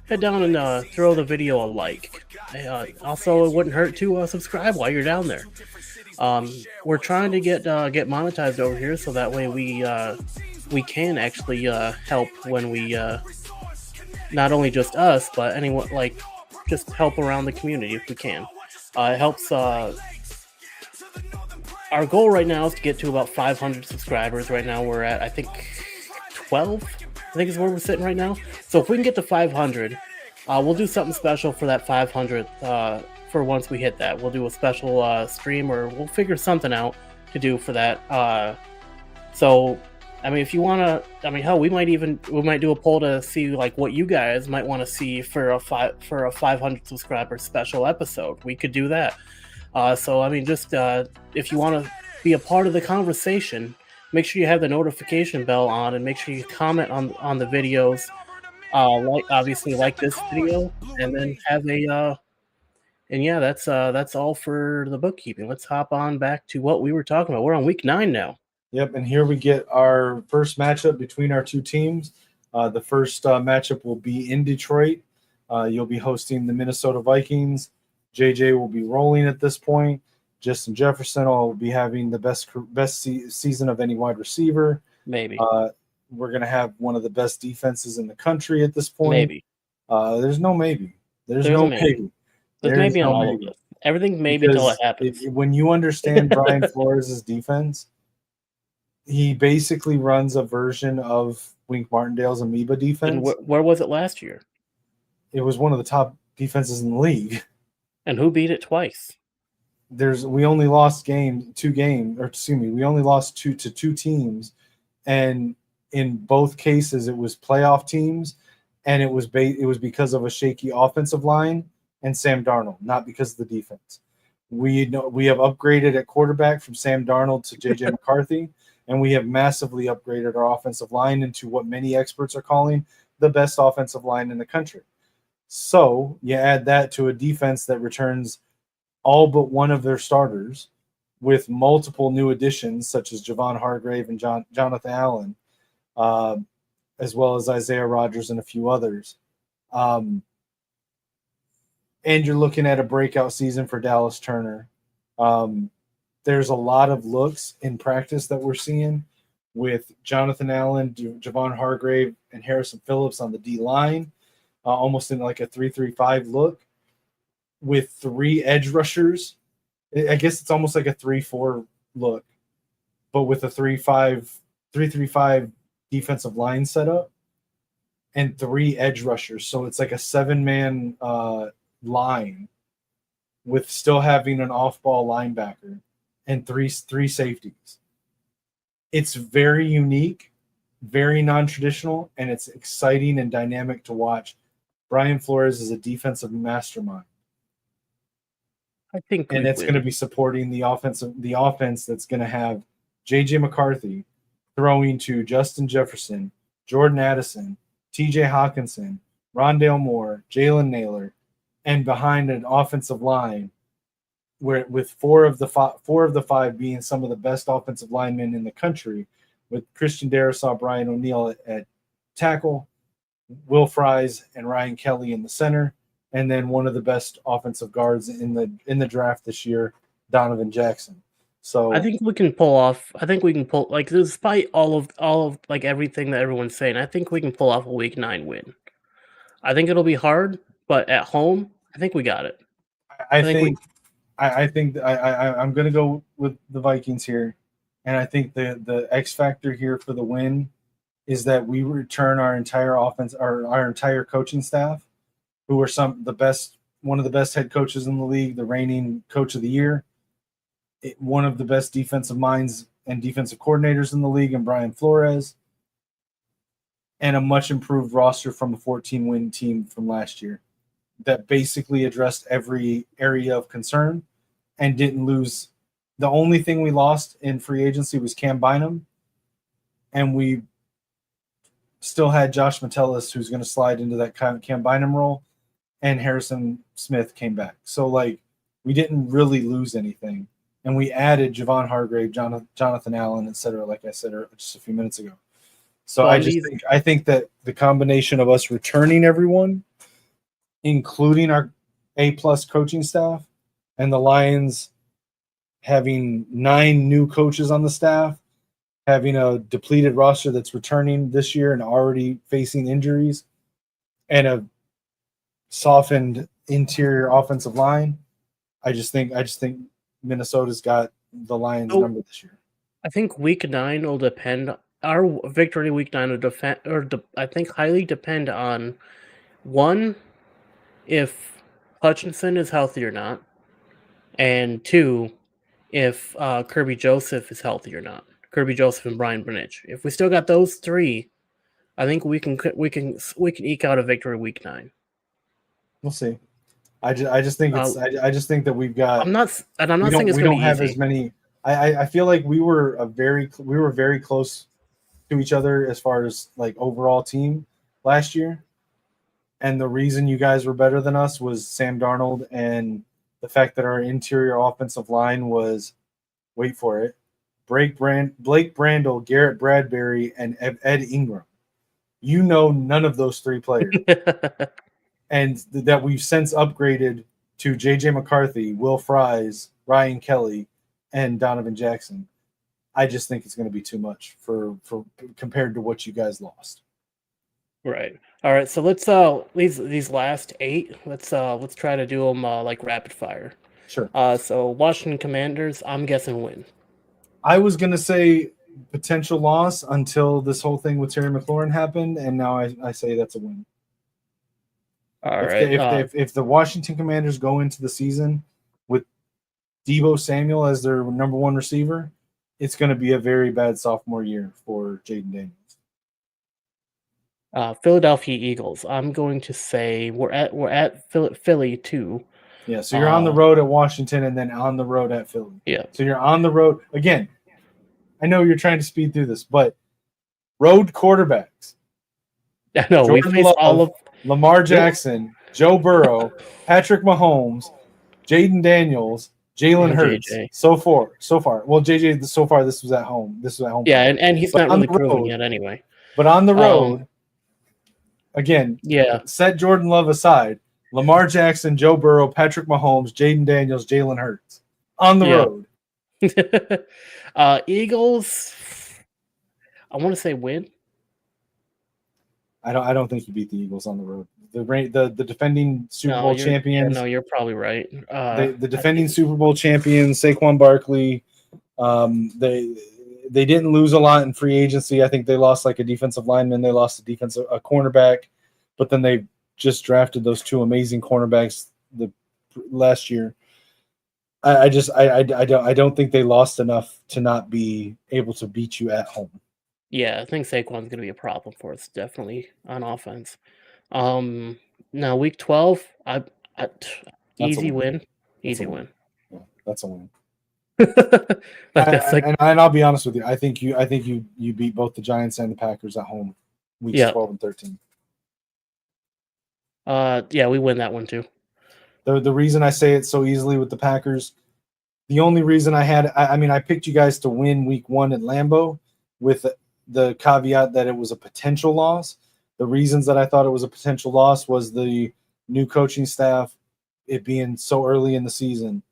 head down and throw the video a like. Also, it wouldn't hurt to subscribe while you're down there. We're trying to get monetized over here, so that way we can actually help when we not only just us, but anyone, like, just help around the community if we can. It helps. Our goal right now is to get to about 500 subscribers. Right now we're at, I think, 12. I think is where we're sitting right now. So if we can get to 500, we'll do something special for that 500. For once we hit that, we'll do a special stream, or we'll figure something out to do for that. So, I mean, if you want to, I mean, hell, we might do a poll to see like what you guys might want to see for a 500 subscriber special episode. We could do that. So I mean, just if you want to be a part of the conversation, make sure you have the notification bell on, and make sure you comment on the videos. Obviously like this video, and then have a and yeah, that's all for the bookkeeping. Let's hop on back to what we were talking about. We're on week 9 now. Yep, and here we get our first matchup between our two teams. The first matchup will be in Detroit. You'll be hosting the Minnesota Vikings. JJ will be rolling at this point. Justin Jefferson will be having the best season of any wide receiver. Maybe. We're going to have one of the best defenses in the country at this point. Maybe. There's no maybe. There's no maybe. There's maybe on all of this. Everything's maybe until it happens. When you understand Brian Flores' defense, he basically runs a version of Wink Martindale's amoeba defense. And where was it last year? It was one of the top defenses in the league. And who beat it twice? we only lost two to two teams, and in both cases it was playoff teams, and it was because of a shaky offensive line and Sam Darnold, not because of the defense. We have upgraded at quarterback from Sam Darnold to JJ McCarthy, and we have massively upgraded our offensive line into what many experts are calling the best offensive line in the country. So you add that to a defense that returns all but one of their starters, with multiple new additions such as Javon Hargrave and Jonathan Allen, as well as Isaiah Rodgers and a few others. And you're looking at a breakout season for Dallas Turner. There's a lot of looks in practice that we're seeing with Jonathan Allen, Javon Hargrave, and Harrison Phillips on the D line, almost in like a 3-3-5 look, with 3 edge rushers. I guess it's almost like a 3-4 look, but with a 3-5 defensive line setup and 3 edge rushers. So it's like a 7-man line with still having an off-ball linebacker and three safeties. It's very unique, very non-traditional, and it's exciting and dynamic to watch. Brian Flores is a defensive mastermind. I think, and it's going to be supporting the offense that's going to have JJ McCarthy throwing to Justin Jefferson, Jordan Addison, TJ Hawkinson, Rondale Moore, Jalen Naylor, and behind an offensive line with 4 of the 5 being some of the best offensive linemen in the country, with Christian Darrisaw, Brian O'Neill at tackle, Will Fries and Ryan Kelly in the center, and then one of the best offensive guards in the draft this year, Donovan Jackson. So I think we can pull off. I think we can pull, like, despite all of like everything that everyone's saying, I think we can pull off a Week 9 win. I think it'll be hard, but at home, I think we got it. I think I'm going to go with the Vikings here, and I think the X factor here for the win is that we return our entire offense, our entire coaching staff, who are one of the best head coaches in the league, the reigning coach of the year, one of the best defensive minds and defensive coordinators in the league, and Brian Flores, and a much improved roster from a 14-win team from last year that basically addressed every area of concern and didn't lose. The only thing we lost in free agency was Cam Bynum, and we still had Josh Metellus, who's going to slide into that Cam Bynum role, and Harrison Smith came back. So, like, we didn't really lose anything. And we added Javon Hargrave, Jonathan Allen, et cetera, like I said just a few minutes ago. So I think that the combination of us returning everyone, including our A-plus coaching staff, and the Lions having 9 new coaches on the staff, having a depleted roster that's returning this year and already facing injuries, and a softened interior offensive line, I just think Minnesota's got the Lions' number this year. I think Week 9 will depend. Our victory Week 9 will I think highly depend on, one, if Hutchinson is healthy or not, and 2, if Kirby Joseph is healthy or not. Kirby Joseph and Brian Brinich. If we still got those 3, I think we can eke out a victory Week 9. We'll see. I just think that we've got. I'm not saying it's going to be easy. We don't have as many. I feel like we were very close to each other as far as like overall team last year, and the reason you guys were better than us was Sam Darnold and the fact that our interior offensive line was, wait for it, Blake Brandel, Garrett Bradbury, and Ed Ingram. You know none of those 3 players. And that we've since upgraded to JJ McCarthy, Will Fries, Ryan Kelly, and Donovan Jackson. I just think it's going to be too much for compared to what you guys lost. Right. All right. So let's these last 8. Let's try to do them like rapid fire. Sure. So Washington Commanders, I'm guessing win. I was going to say potential loss until this whole thing with Terry McLaurin happened, and now I say that's a win. All right. If the Washington Commanders go into the season with Deebo Samuel as their number one receiver, it's going to be a very bad sophomore year for Jaden Daniels. Philadelphia Eagles. I'm going to say we're at Philly too. Yeah, so you're on the road at Washington and then on the road at Philly. Yeah. So you're on the road again. I know you're trying to speed through this, but road quarterbacks. I know we face all of Lamar Jackson, Joe Burrow, Patrick Mahomes, Jaden Daniels, Jalen Hurts. JJ. So far. Well, JJ, so far this was at home. Yeah, and he's not really proven yet anyway. But on the road, again, yeah. Set Jordan Love aside. Lamar Jackson, Joe Burrow, Patrick Mahomes, Jaden Daniels, Jalen Hurts on the road. Eagles. I want to say win. I don't think you beat the Eagles on the road. The defending Super Bowl champions. No, you're probably right. The defending Super Bowl champions, Saquon Barkley. They didn't lose a lot in free agency. I think they lost like a defensive lineman. They lost a cornerback, but then they just drafted those two amazing cornerbacks last year. I don't think they lost enough to not be able to beat you at home. Yeah, I think Saquon's going to be a problem for us, definitely on offense. Now week 12, easy win. Easy win. Yeah, that's a win. That's and I'll be honest with you. I think you beat both the Giants and the Packers at home, weeks 12 and 13. Yeah, we win that one too. The reason I say it so easily with the Packers, the only reason I picked you guys to win week 1 at Lambeau with the caveat that it was a potential loss. The reasons that I thought it was a potential loss was the new coaching staff, it being so early in the season.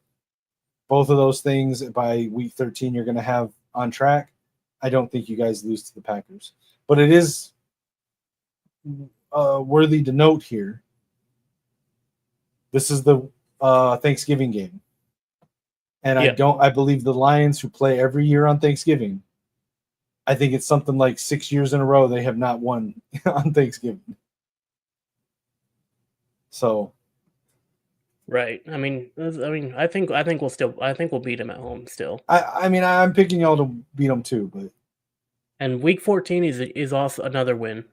Both of those things by week 13 you're going to have on track. I don't think you guys lose to the Packers. But it is worthy to note here. This is the Thanksgiving game. And I believe the Lions, who play every year on Thanksgiving, I think it's something like 6 years in a row they have not won on Thanksgiving. So, right. I think we'll beat them at home still. I'm picking y'all to beat them too, but. And week 14 is also another win.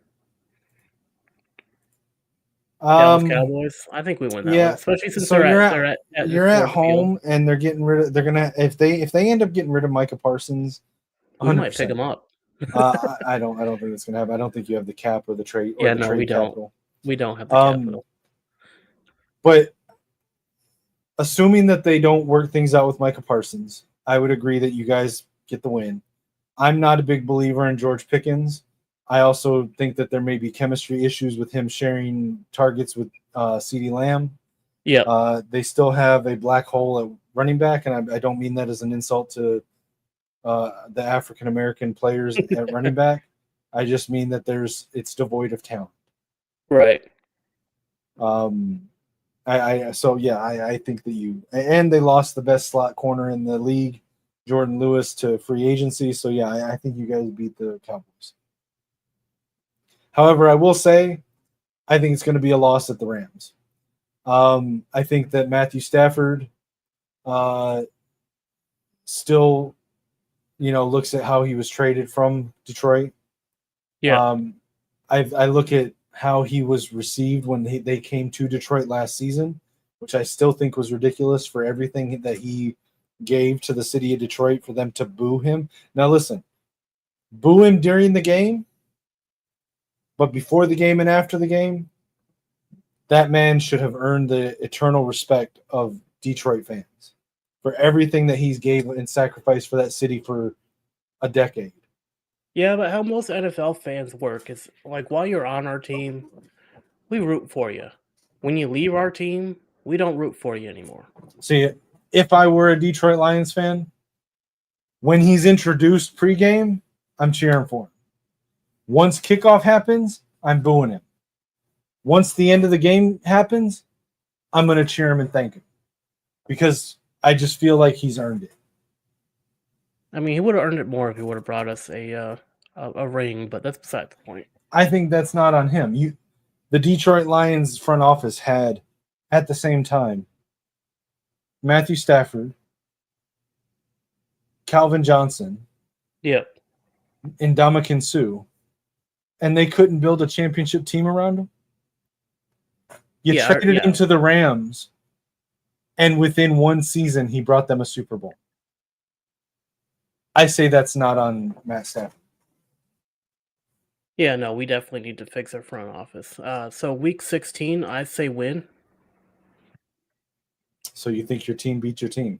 Dallas Cowboys. I think we win that one, especially since they're at home and they're getting rid of. They're gonna if they end up getting rid of Micah Parsons. 100%. We might pick them up. I don't think it's gonna happen. I don't think you have the cap or the trade. Or the trade we don't. Capital. We don't have the capital. But assuming that they don't work things out with Micah Parsons, I would agree that you guys get the win. I'm not a big believer in George Pickens. I also think that there may be chemistry issues with him sharing targets with CeeDee Lamb. Yeah. They still have a black hole at running back, and I don't mean that as an insult to the African-American players at running back. I just mean that it's devoid of talent. Right. I think that and they lost the best slot corner in the league, Jordan Lewis, to free agency. So I think you guys beat the Cowboys. However, I will say, I think it's going to be a loss at the Rams. I think that Matthew Stafford still, looks at how he was traded from Detroit. Yeah. I look at how he was received when they came to Detroit last season, which I still think was ridiculous for everything that he gave to the city of Detroit for them to boo him. Now, listen, boo him during the game, but before the game and after the game, that man should have earned the eternal respect of Detroit fans for everything that he's gave and sacrificed for that city for a decade. Yeah, but how most NFL fans work is like while you're on our team, we root for you. When you leave our team, we don't root for you anymore. See, if I were a Detroit Lions fan, when he's introduced pregame, I'm cheering for him. Once kickoff happens, I'm booing him. Once the end of the game happens, I'm going to cheer him and thank him because I just feel like he's earned it. I mean, he would have earned it more if he would have brought us a ring, but that's beside the point. I think that's not on him. The Detroit Lions front office had, at the same time, Matthew Stafford, Calvin Johnson, Yep. and Ndamukong Suh, and they couldn't build a championship team around him? You traded him to the Rams, and within one season, he brought them a Super Bowl. I say that's not on Matt Stafford. Yeah, no, we definitely need to fix our front office. So week 16, I say win. So you think your team beats your team?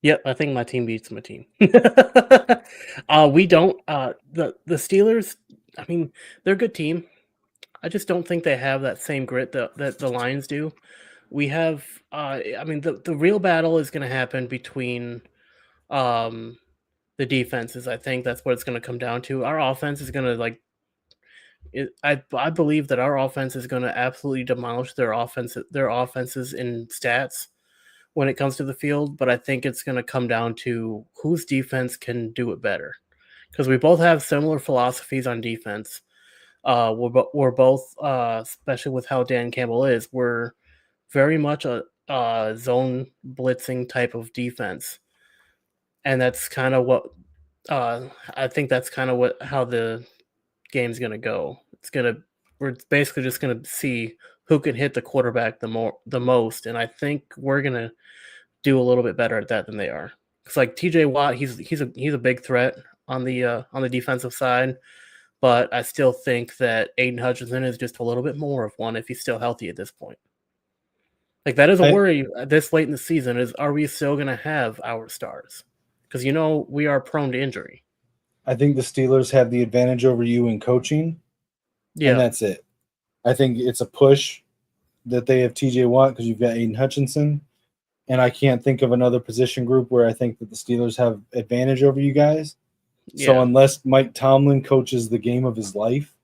Yep, I think my team beats my team. We don't. The Steelers, I mean, they're a good team. I just don't think they have that same grit that the Lions do. We have, I mean, the real battle is going to happen between the defenses. I think that's what it's going to come down to. Our offense is going to I believe that our offense is going to absolutely demolish their offenses in stats when it comes to the field. But I think it's going to come down to whose defense can do it better, because we both have similar philosophies on defense. We're both, especially with how Dan Campbell is, we're very much a zone blitzing type of defense, and that's kind of what I think that's kind of how the game's gonna go. We're basically just gonna see who can hit the quarterback the most, and I think we're gonna do a little bit better at that than they are. It's like TJ Watt, he's a big threat on the defensive side. But I still think that Aiden Hutchinson is just a little bit more of one if he's still healthy at this point. Like, that is a worry this late in the season, is are we still going to have our stars? Because, we are prone to injury. I think the Steelers have the advantage over you in coaching, and that's it. I think it's a push that they have TJ Watt because you've got Aiden Hutchinson, and I can't think of another position group where I think that the Steelers have advantage over you guys. So unless Mike Tomlin coaches the game of his life,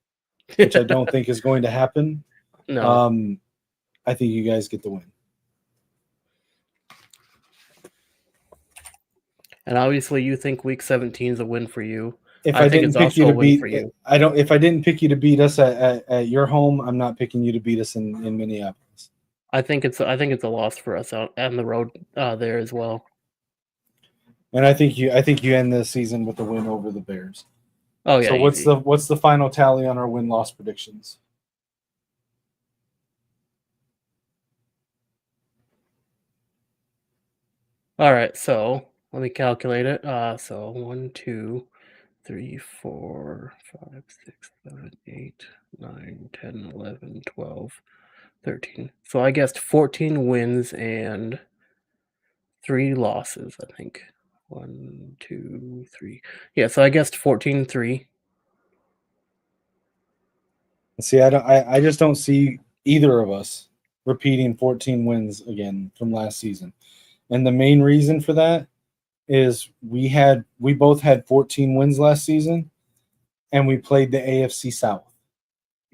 which I don't think is going to happen, no. I think you guys get the win. And obviously, you think Week 17 is a win for you. If I didn't pick you to beat, if I didn't pick you to beat us at your home, I'm not picking you to beat us in Minneapolis. I think it's a loss for us out on the road there as well. And I think you end the season with a win over the Bears. Oh yeah. So what's the final tally on our win-loss predictions? All right, so let me calculate it. So 1, 2, 3, 4, 5, 6, 7, 8, 9, 10, 11, 12, 13. So I guessed 14 wins and 3 losses, I think. 1, 2, 3. Yeah, so I guessed 14-3. See, I just don't see either of us repeating 14 wins again from last season. And the main reason for that is we both had 14 wins last season, and we played the AFC South.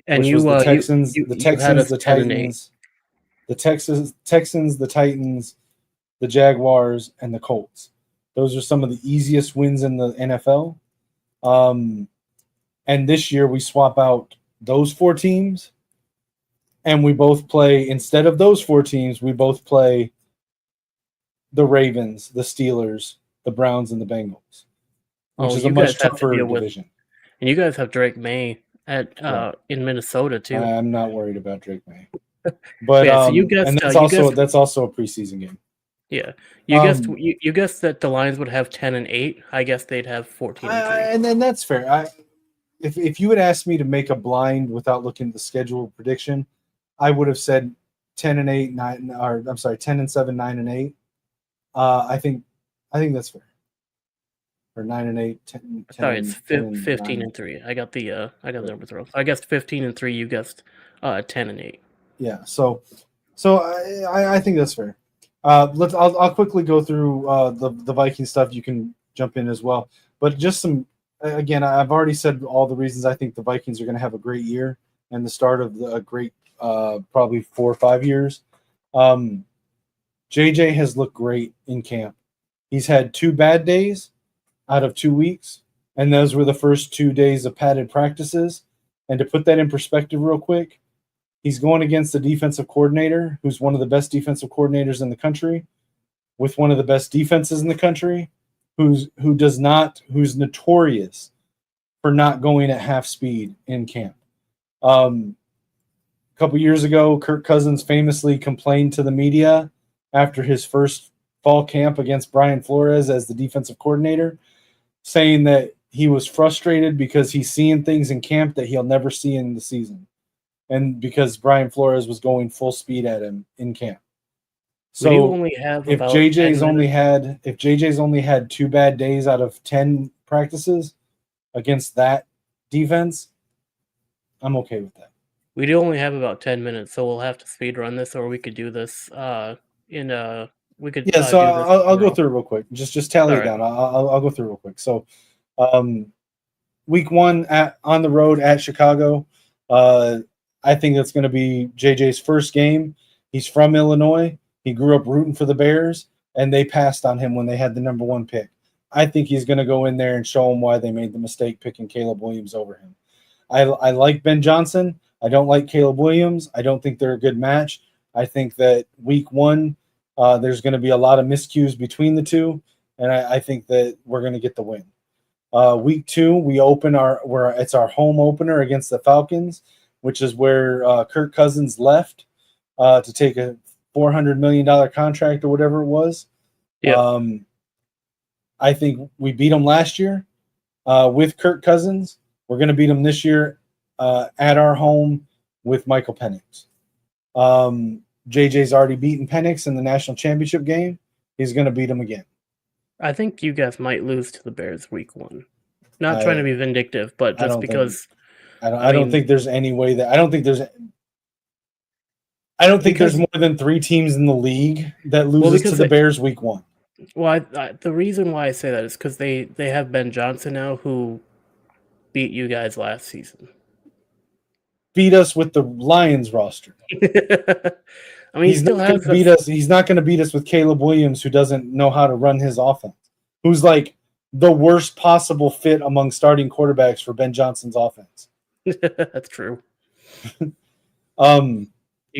And which was the Texans, the Titans, the Jaguars, and the Colts. Those are some of the easiest wins in the NFL. And this year we swap out those 4 teams, and we both play, instead of those 4 teams, we both play the Ravens, the Steelers, the Browns, and the Bengals, which is a much tougher division. And you guys have Drake May in Minnesota too. I'm not worried about Drake May, but so you guessed, and that's also a preseason game. Yeah, you guessed that the Lions would have 10-8. I guess they'd have 14-3. And then that's fair. If you had asked me to make a blind without looking at the schedule prediction, I would have said 10-8, 9, or I'm sorry, 10-7, 9-8. I think that's fair. Or 9-8, 10. Sorry, it's 15-3. I got the numbers wrong. I guessed 15-3. You guessed 10-8. Yeah. So I think that's fair. I'll quickly go through the Viking stuff. You can jump in as well, but just some. Again, I've already said all the reasons I think the Vikings are going to have a great year and the start of a great probably 4 or 5 years. JJ has looked great in camp. He's had 2 bad days out of 2 weeks, and those were the first 2 days of padded practices. And to put that in perspective real quick, he's going against the defensive coordinator, who's one of the best defensive coordinators in the country, with one of the best defenses in the country, who's notorious for not going at half speed in camp. A couple years ago, Kirk Cousins famously complained to the media after his first fall camp against Brian Flores as the defensive coordinator, saying that he was frustrated because he's seeing things in camp that he'll never see in the season, and because Brian Flores was going full speed at him in camp. We do So only have if about JJ's 10 only minutes. had 2 bad days out of 10 practices against that defense, I'm okay with that. We do only have about 10 minutes, so we'll have to speed run this, or we could do this we could Yeah, so do this I'll go tomorrow. through it real quick. Just tally All it right. down. I'll go through real quick. So, week 1 on the road at Chicago. I think that's going to be JJ's first game. He's from Illinois. He grew up rooting for the Bears, and they passed on him when they had the number 1 pick. I think he's going to go in there and show them why they made the mistake picking Caleb Williams over him. I like Ben Johnson. I don't like Caleb Williams. I don't think they're a good match. I think that week 1, there's going to be a lot of miscues between the two, and I think that we're going to get the win. Week 2, we open it's our home opener against the Falcons, which is where Kirk Cousins left to take a $400 million contract or whatever it was. Yeah. I think we beat them last year with Kirk Cousins. We're going to beat them this year at our home with Michael Penix. JJ's already beaten Penix in the national championship game. He's going to beat him again. I think you guys might lose to the Bears week 1. Not trying to be vindictive, but just because I don't think there's any way that I don't think there's more than 3 teams in the league that loses to the Bears week 1. Well, the reason why I say that is because they have Ben Johnson now, who beat you guys last season. Beat us with the Lions roster. I mean, he's not going to beat us. He's not going to beat us with Caleb Williams, who doesn't know how to run his offense. Who's like the worst possible fit among starting quarterbacks for Ben Johnson's offense. That's true. You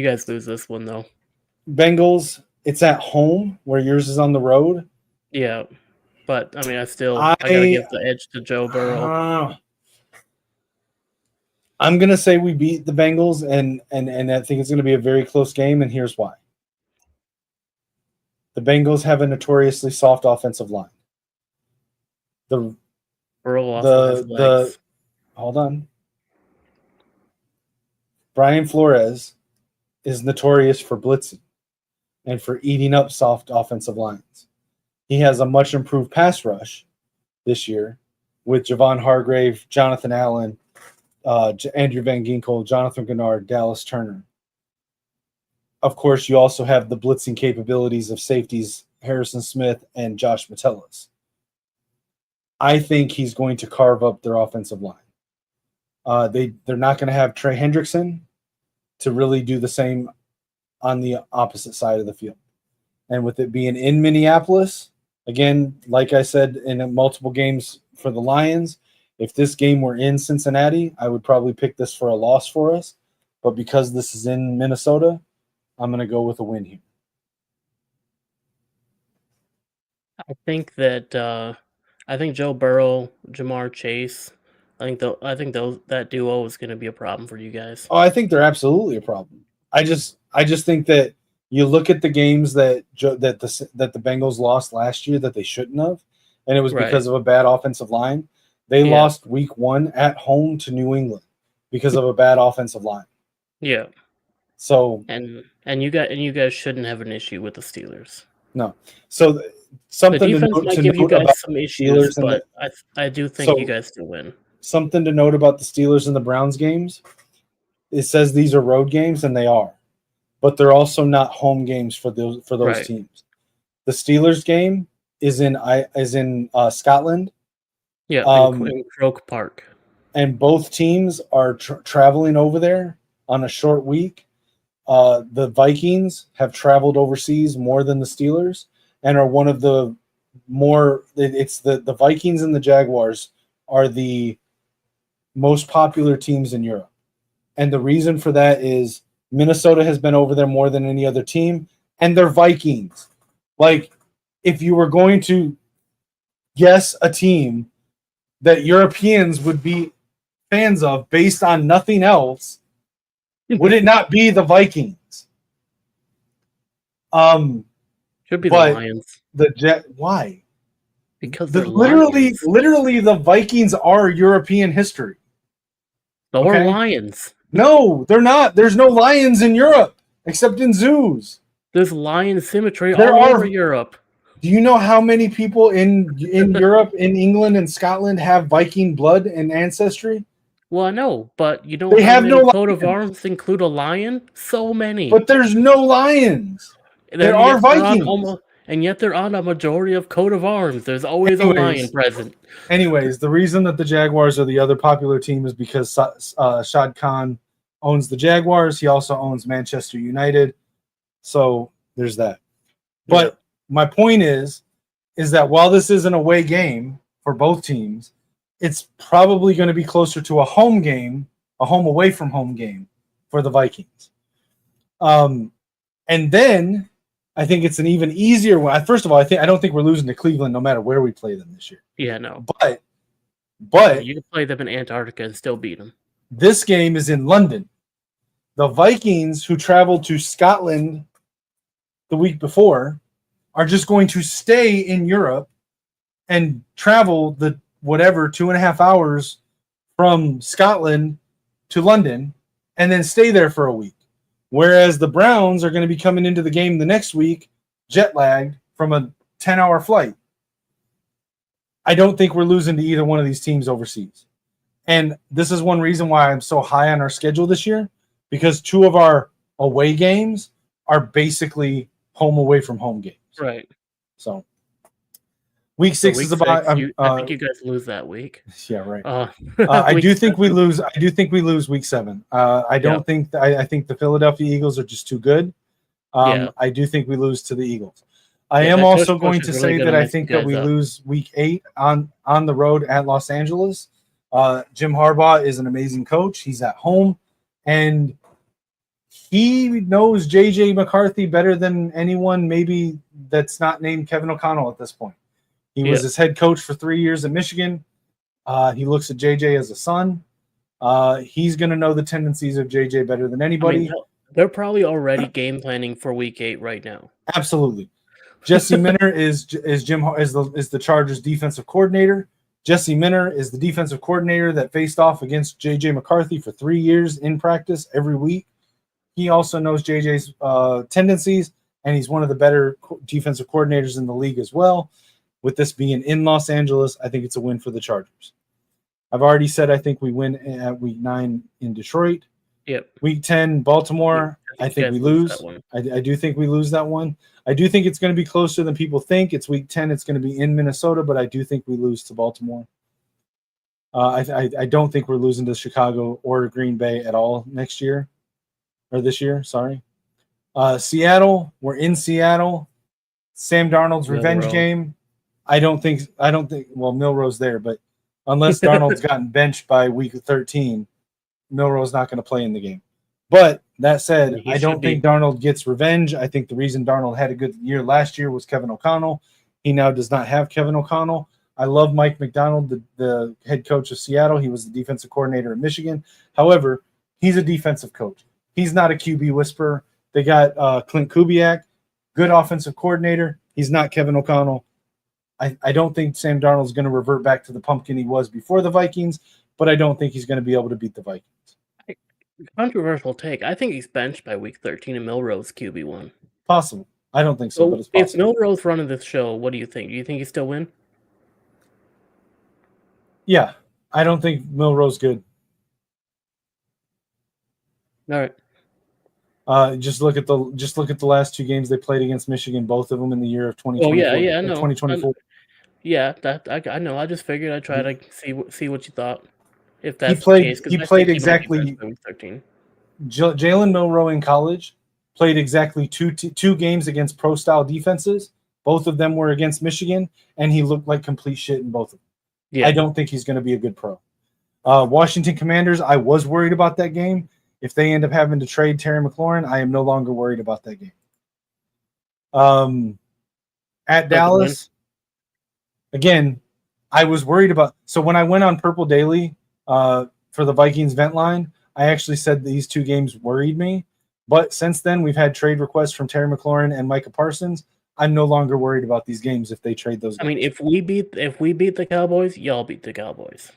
guys lose this one though. Bengals. It's at home where yours is on the road. Yeah, but I mean, I gotta give the edge to Joe Burrow. I'm gonna say we beat the Bengals, and I think it's gonna be a very close game, and here's why. The Bengals have a notoriously soft offensive line. Hold on. Brian Flores is notorious for blitzing and for eating up soft offensive lines. He has a much improved pass rush this year with Javon Hargrave, Jonathan Allen, Andrew Van Ginkel, Jonathan Gennard, Dallas Turner. Of course, you also have the blitzing capabilities of safeties Harrison Smith and Josh Metellus. I think he's going to carve up their offensive line. They're not going to have Trey Hendrickson to really do the same on the opposite side of the field. And with it being in Minneapolis, again, like I said in multiple games for the Lions, if this game were in Cincinnati, I would probably pick this for a loss for us. But because this is in Minnesota, I'm going to go with a win here. I think Joe Burrow, Jamar Chase, I think that duo is going to be a problem for you guys. Oh, I think they're absolutely a problem. I just think that you look at the games that the Bengals lost last year that they shouldn't have, and it was because of a bad offensive line. They lost week 1 at home to New England because of a bad offensive line. Yeah. So and you guys shouldn't have an issue with the Steelers. No. So something the defense might give you guys some issues, but I do think you guys still win. Something to note about the Steelers and the Browns games. It says these are road games, and they are, but they're also not home games for those teams. The Steelers game is in Scotland. Yeah, in Croke Park. And both teams are traveling over there on a short week. The Vikings have traveled overseas more than the Steelers and are one of the more – it's the Vikings and the Jaguars are the most popular teams in Europe. And the reason for that is Minnesota has been over there more than any other team, and they're Vikings. Like, if you were going to guess a team that Europeans would be fans of based on nothing else, would it not be the Vikings? Should be the But Lions why? because they're Literally, Lions. literally, the Vikings are European history. So are Okay? Lions. No, they're not. There's no lions in Europe except in zoos. There's lion symmetry There all are- over Europe. Do you know how many people in Europe, in England and Scotland have Viking blood and ancestry? Well, I know, but you know They how have many no coat of lions. arms include a lion? So many. But there's no lions. And there yet are they're on Vikings. and yet they're on a majority of coat of arms. There's always a lion present. Anyways, the reason that the Jaguars are the other popular team is because Shad Khan owns the Jaguars. He also owns Manchester United. So there's that. But my point is that while this is an away game for both teams, it's probably going to be closer to a home game, a home away from home game for the Vikings. And then I think it's an even easier one. First of all, I don't think we're losing to Cleveland no matter where we play them this year. Yeah, no. But you can play them in Antarctica and still beat them. This game is in London. The Vikings, who traveled to Scotland the week before, are just going to stay in Europe and travel the 2.5 hours from Scotland to London and then stay there for a week. Whereas the Browns are going to be coming into the game the next week jet lagged from a 10-hour flight. I don't think we're losing to either one of these teams overseas. And this is one reason why I'm so high on our schedule this year, because 2 of our away games are basically home away from home games. Right. So week 6 is about. I think you guys lose that week. Yeah, right. I do think we lose. I do think we lose week 7. I don't think. I think the Philadelphia Eagles are just too good. I do think we lose to the Eagles. I am also going to say that I think that we lose week 8 on the road at Los Angeles. Jim Harbaugh is an amazing coach. He's at home, and he knows J.J. McCarthy better than anyone maybe that's not named Kevin O'Connell at this point. He was his head coach for 3 years at Michigan. He looks at J.J. as a son. He's going to know the tendencies of J.J. better than anybody. I mean, they're probably already game planning for week 8 right now. Absolutely. Jesse Minter is the Chargers defensive coordinator. Jesse Minter is the defensive coordinator that faced off against J.J. McCarthy for 3 years in practice every week. He also knows J.J.'s tendencies, and he's one of the better defensive coordinators in the league as well. With this being in Los Angeles, I think it's a win for the Chargers. I've already said I think we win at week 9 in Detroit. Yep. Week 10, Baltimore, I think we lose. I do think we lose that one. I do think it's going to be closer than people think. It's week 10. It's going to be in Minnesota, but I do think we lose to Baltimore. I don't think we're losing to Chicago or Green Bay at all next year. Or this year, sorry. Seattle, we're in Seattle. Sam Darnold's revenge game. I don't think well, Milroe's there, but unless Darnold's gotten benched by week 13, Milroe's not going to play in the game. But that said, I don't think Darnold gets revenge. I think the reason Darnold had a good year last year was Kevin O'Connell. He now does not have Kevin O'Connell. I love Mike McDonald, the head coach of Seattle. He was the defensive coordinator at Michigan. However, he's a defensive coach. He's not a QB whisperer. They got Clint Kubiak, good offensive coordinator. He's not Kevin O'Connell. I don't think Sam Darnold's going to revert back to the pumpkin he was before the Vikings, but I don't think he's going to be able to beat the Vikings. Controversial take. I think he's benched by week 13 and Milroe's QB1. Possible. I don't think so, but it's possible. If Milroe's running this show, what do you think? Do you think he still win? Yeah. I don't think Milroe's good. All right. Just look at the last 2 games they played against Michigan, both of them in the year of 2024. Oh yeah, no. 2024. Yeah, that I know. I just figured I'd try to see what you thought. If that's the case, he played exactly. Jalen Milroe in college played exactly two games against pro style defenses. Both of them were against Michigan, and he looked like complete shit in both of them. Yeah. I don't think he's going to be a good pro. Washington Commanders, I was worried about that game. If they end up having to trade Terry McLaurin, I am no longer worried about that game. At Dallas, again, I was worried about. So when I went on Purple Daily for the Vikings vent line, I actually said these 2 games worried me. But since then, we've had trade requests from Terry McLaurin and Micah Parsons. I'm no longer worried about these games if they trade those games. I mean, if we beat the Cowboys, y'all beat the Cowboys.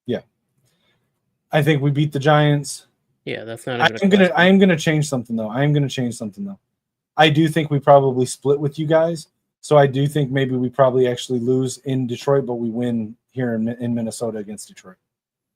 Yeah, I think we beat the Giants. Yeah, that's not. I am gonna change something though. I do think we probably split with you guys. So I do think maybe we probably actually lose in Detroit, but we win here in Minnesota against Detroit.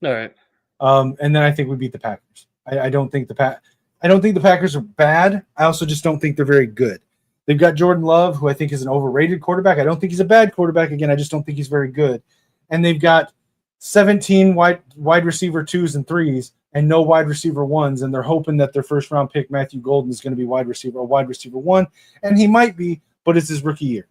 All right. And then I think we beat the Packers. I don't think the Packers are bad. I also just don't think they're very good. They've got Jordan Love, who I think is an overrated quarterback. I don't think he's a bad quarterback. Again, I just don't think he's very good. And they've got 17 wide receiver 2s and 3s and no wide receiver 1s, and they're hoping that their first round pick Matthew Golden is going to be wide receiver 1, and he might be, but it's his rookie year.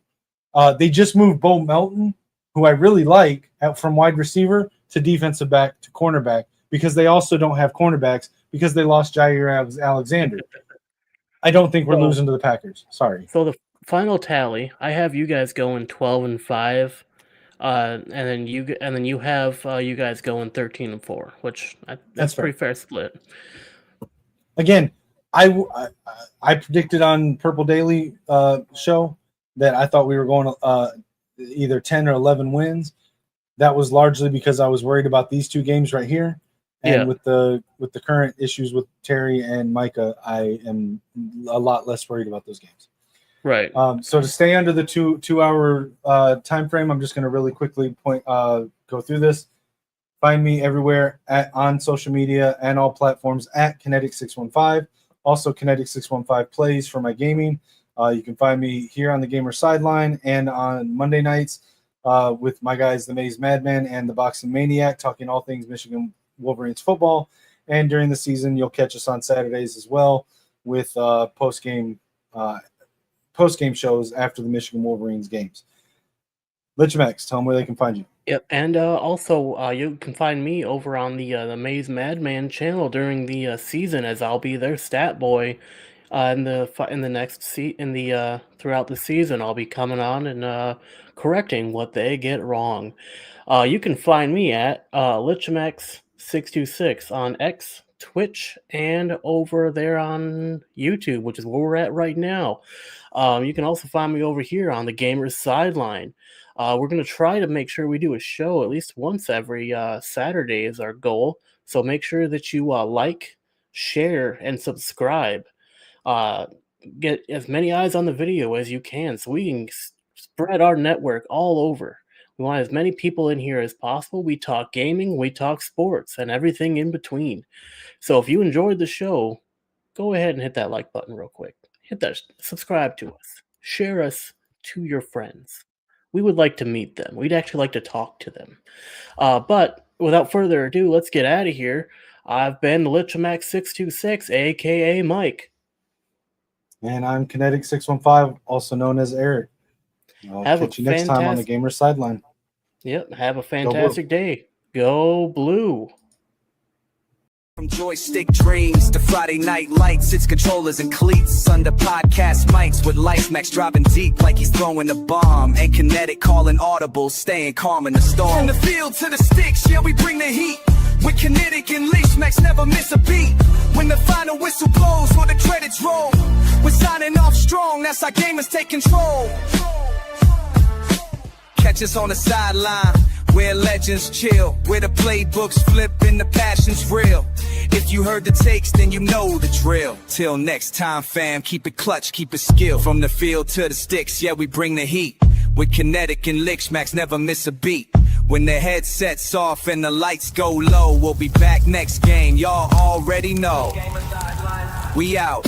They just moved Bo Melton, who I really like, from wide receiver to defensive back to cornerback, because they also don't have cornerbacks because they lost Jair Alexander. I don't think we're losing to the Packers. Sorry. So the final tally, I have you guys going 12-5, and then you have you guys going 13-4, which that's pretty fair split. Again, I predicted on Purple Daily show that I thought we were going either 10 or 11 wins. That was largely because I was worried about these 2 games right here. And with the current issues with Terry and Micah, I am a lot less worried about those games. Right. So to stay under the 2-hour time frame, I'm just going to really quickly go through this. Find me everywhere on social media and all platforms at Kinetik615. Also, Kinetik615 plays for my gaming. You can find me here on the Gamer Sideline and on Monday nights with my guys, the Maze Madman and the Boxing Maniac, talking all things Michigan Wolverines football. And during the season, you'll catch us on Saturdays as well with post-game shows after the Michigan Wolverines games. Lichemax, tell them where they can find you. Yep, and also you can find me over on the Maze Madman channel during the season, as I'll be their stat boy throughout the season. I'll be coming on and correcting what they get wrong. You can find me at Lichemax626 on X, Twitch, and over there on YouTube, which is where we're at right now. You can also find me over here on the Gamer's Sideline. We're going to try to make sure we do a show at least once every Saturday is our goal. So make sure that you like, share, and subscribe. Get as many eyes on the video as you can so we can spread our network all over. We want as many people in here as possible. We talk gaming, we talk sports, and everything in between. So if you enjoyed the show, go ahead and hit that like button real quick. Hit that, subscribe to us, share us to your friends. We would like to meet them. We'd actually like to talk to them. But without further ado, let's get out of here. I've been Lichemax626, a.k.a. Mike. And I'm Kinetik615, also known as Eric. I'll catch you next time on the Gamer Sideline. Yep, have a fantastic day. Go Blue. From joystick dreams to Friday night lights, it's controllers and cleats under podcast mics with Lichemax dropping deep like he's throwing a bomb, and Kinetik calling audible, staying calm in the storm. From the field to the sticks, yeah, we bring the heat. With Kinetik and Lichemax, never miss a beat. When the final whistle blows or the credits roll, we're signing off strong, that's how gamers take control. Catch us on the sideline, where legends chill, where the playbooks flip and the passion's real. If you heard the takes, then you know the drill. Till next time, fam, keep it clutch, keep it skill. From the field to the sticks, yeah, we bring the heat. With Kinetik and Lichemax, never miss a beat. When the headset's off and the lights go low, we'll be back next game, y'all already know. We out.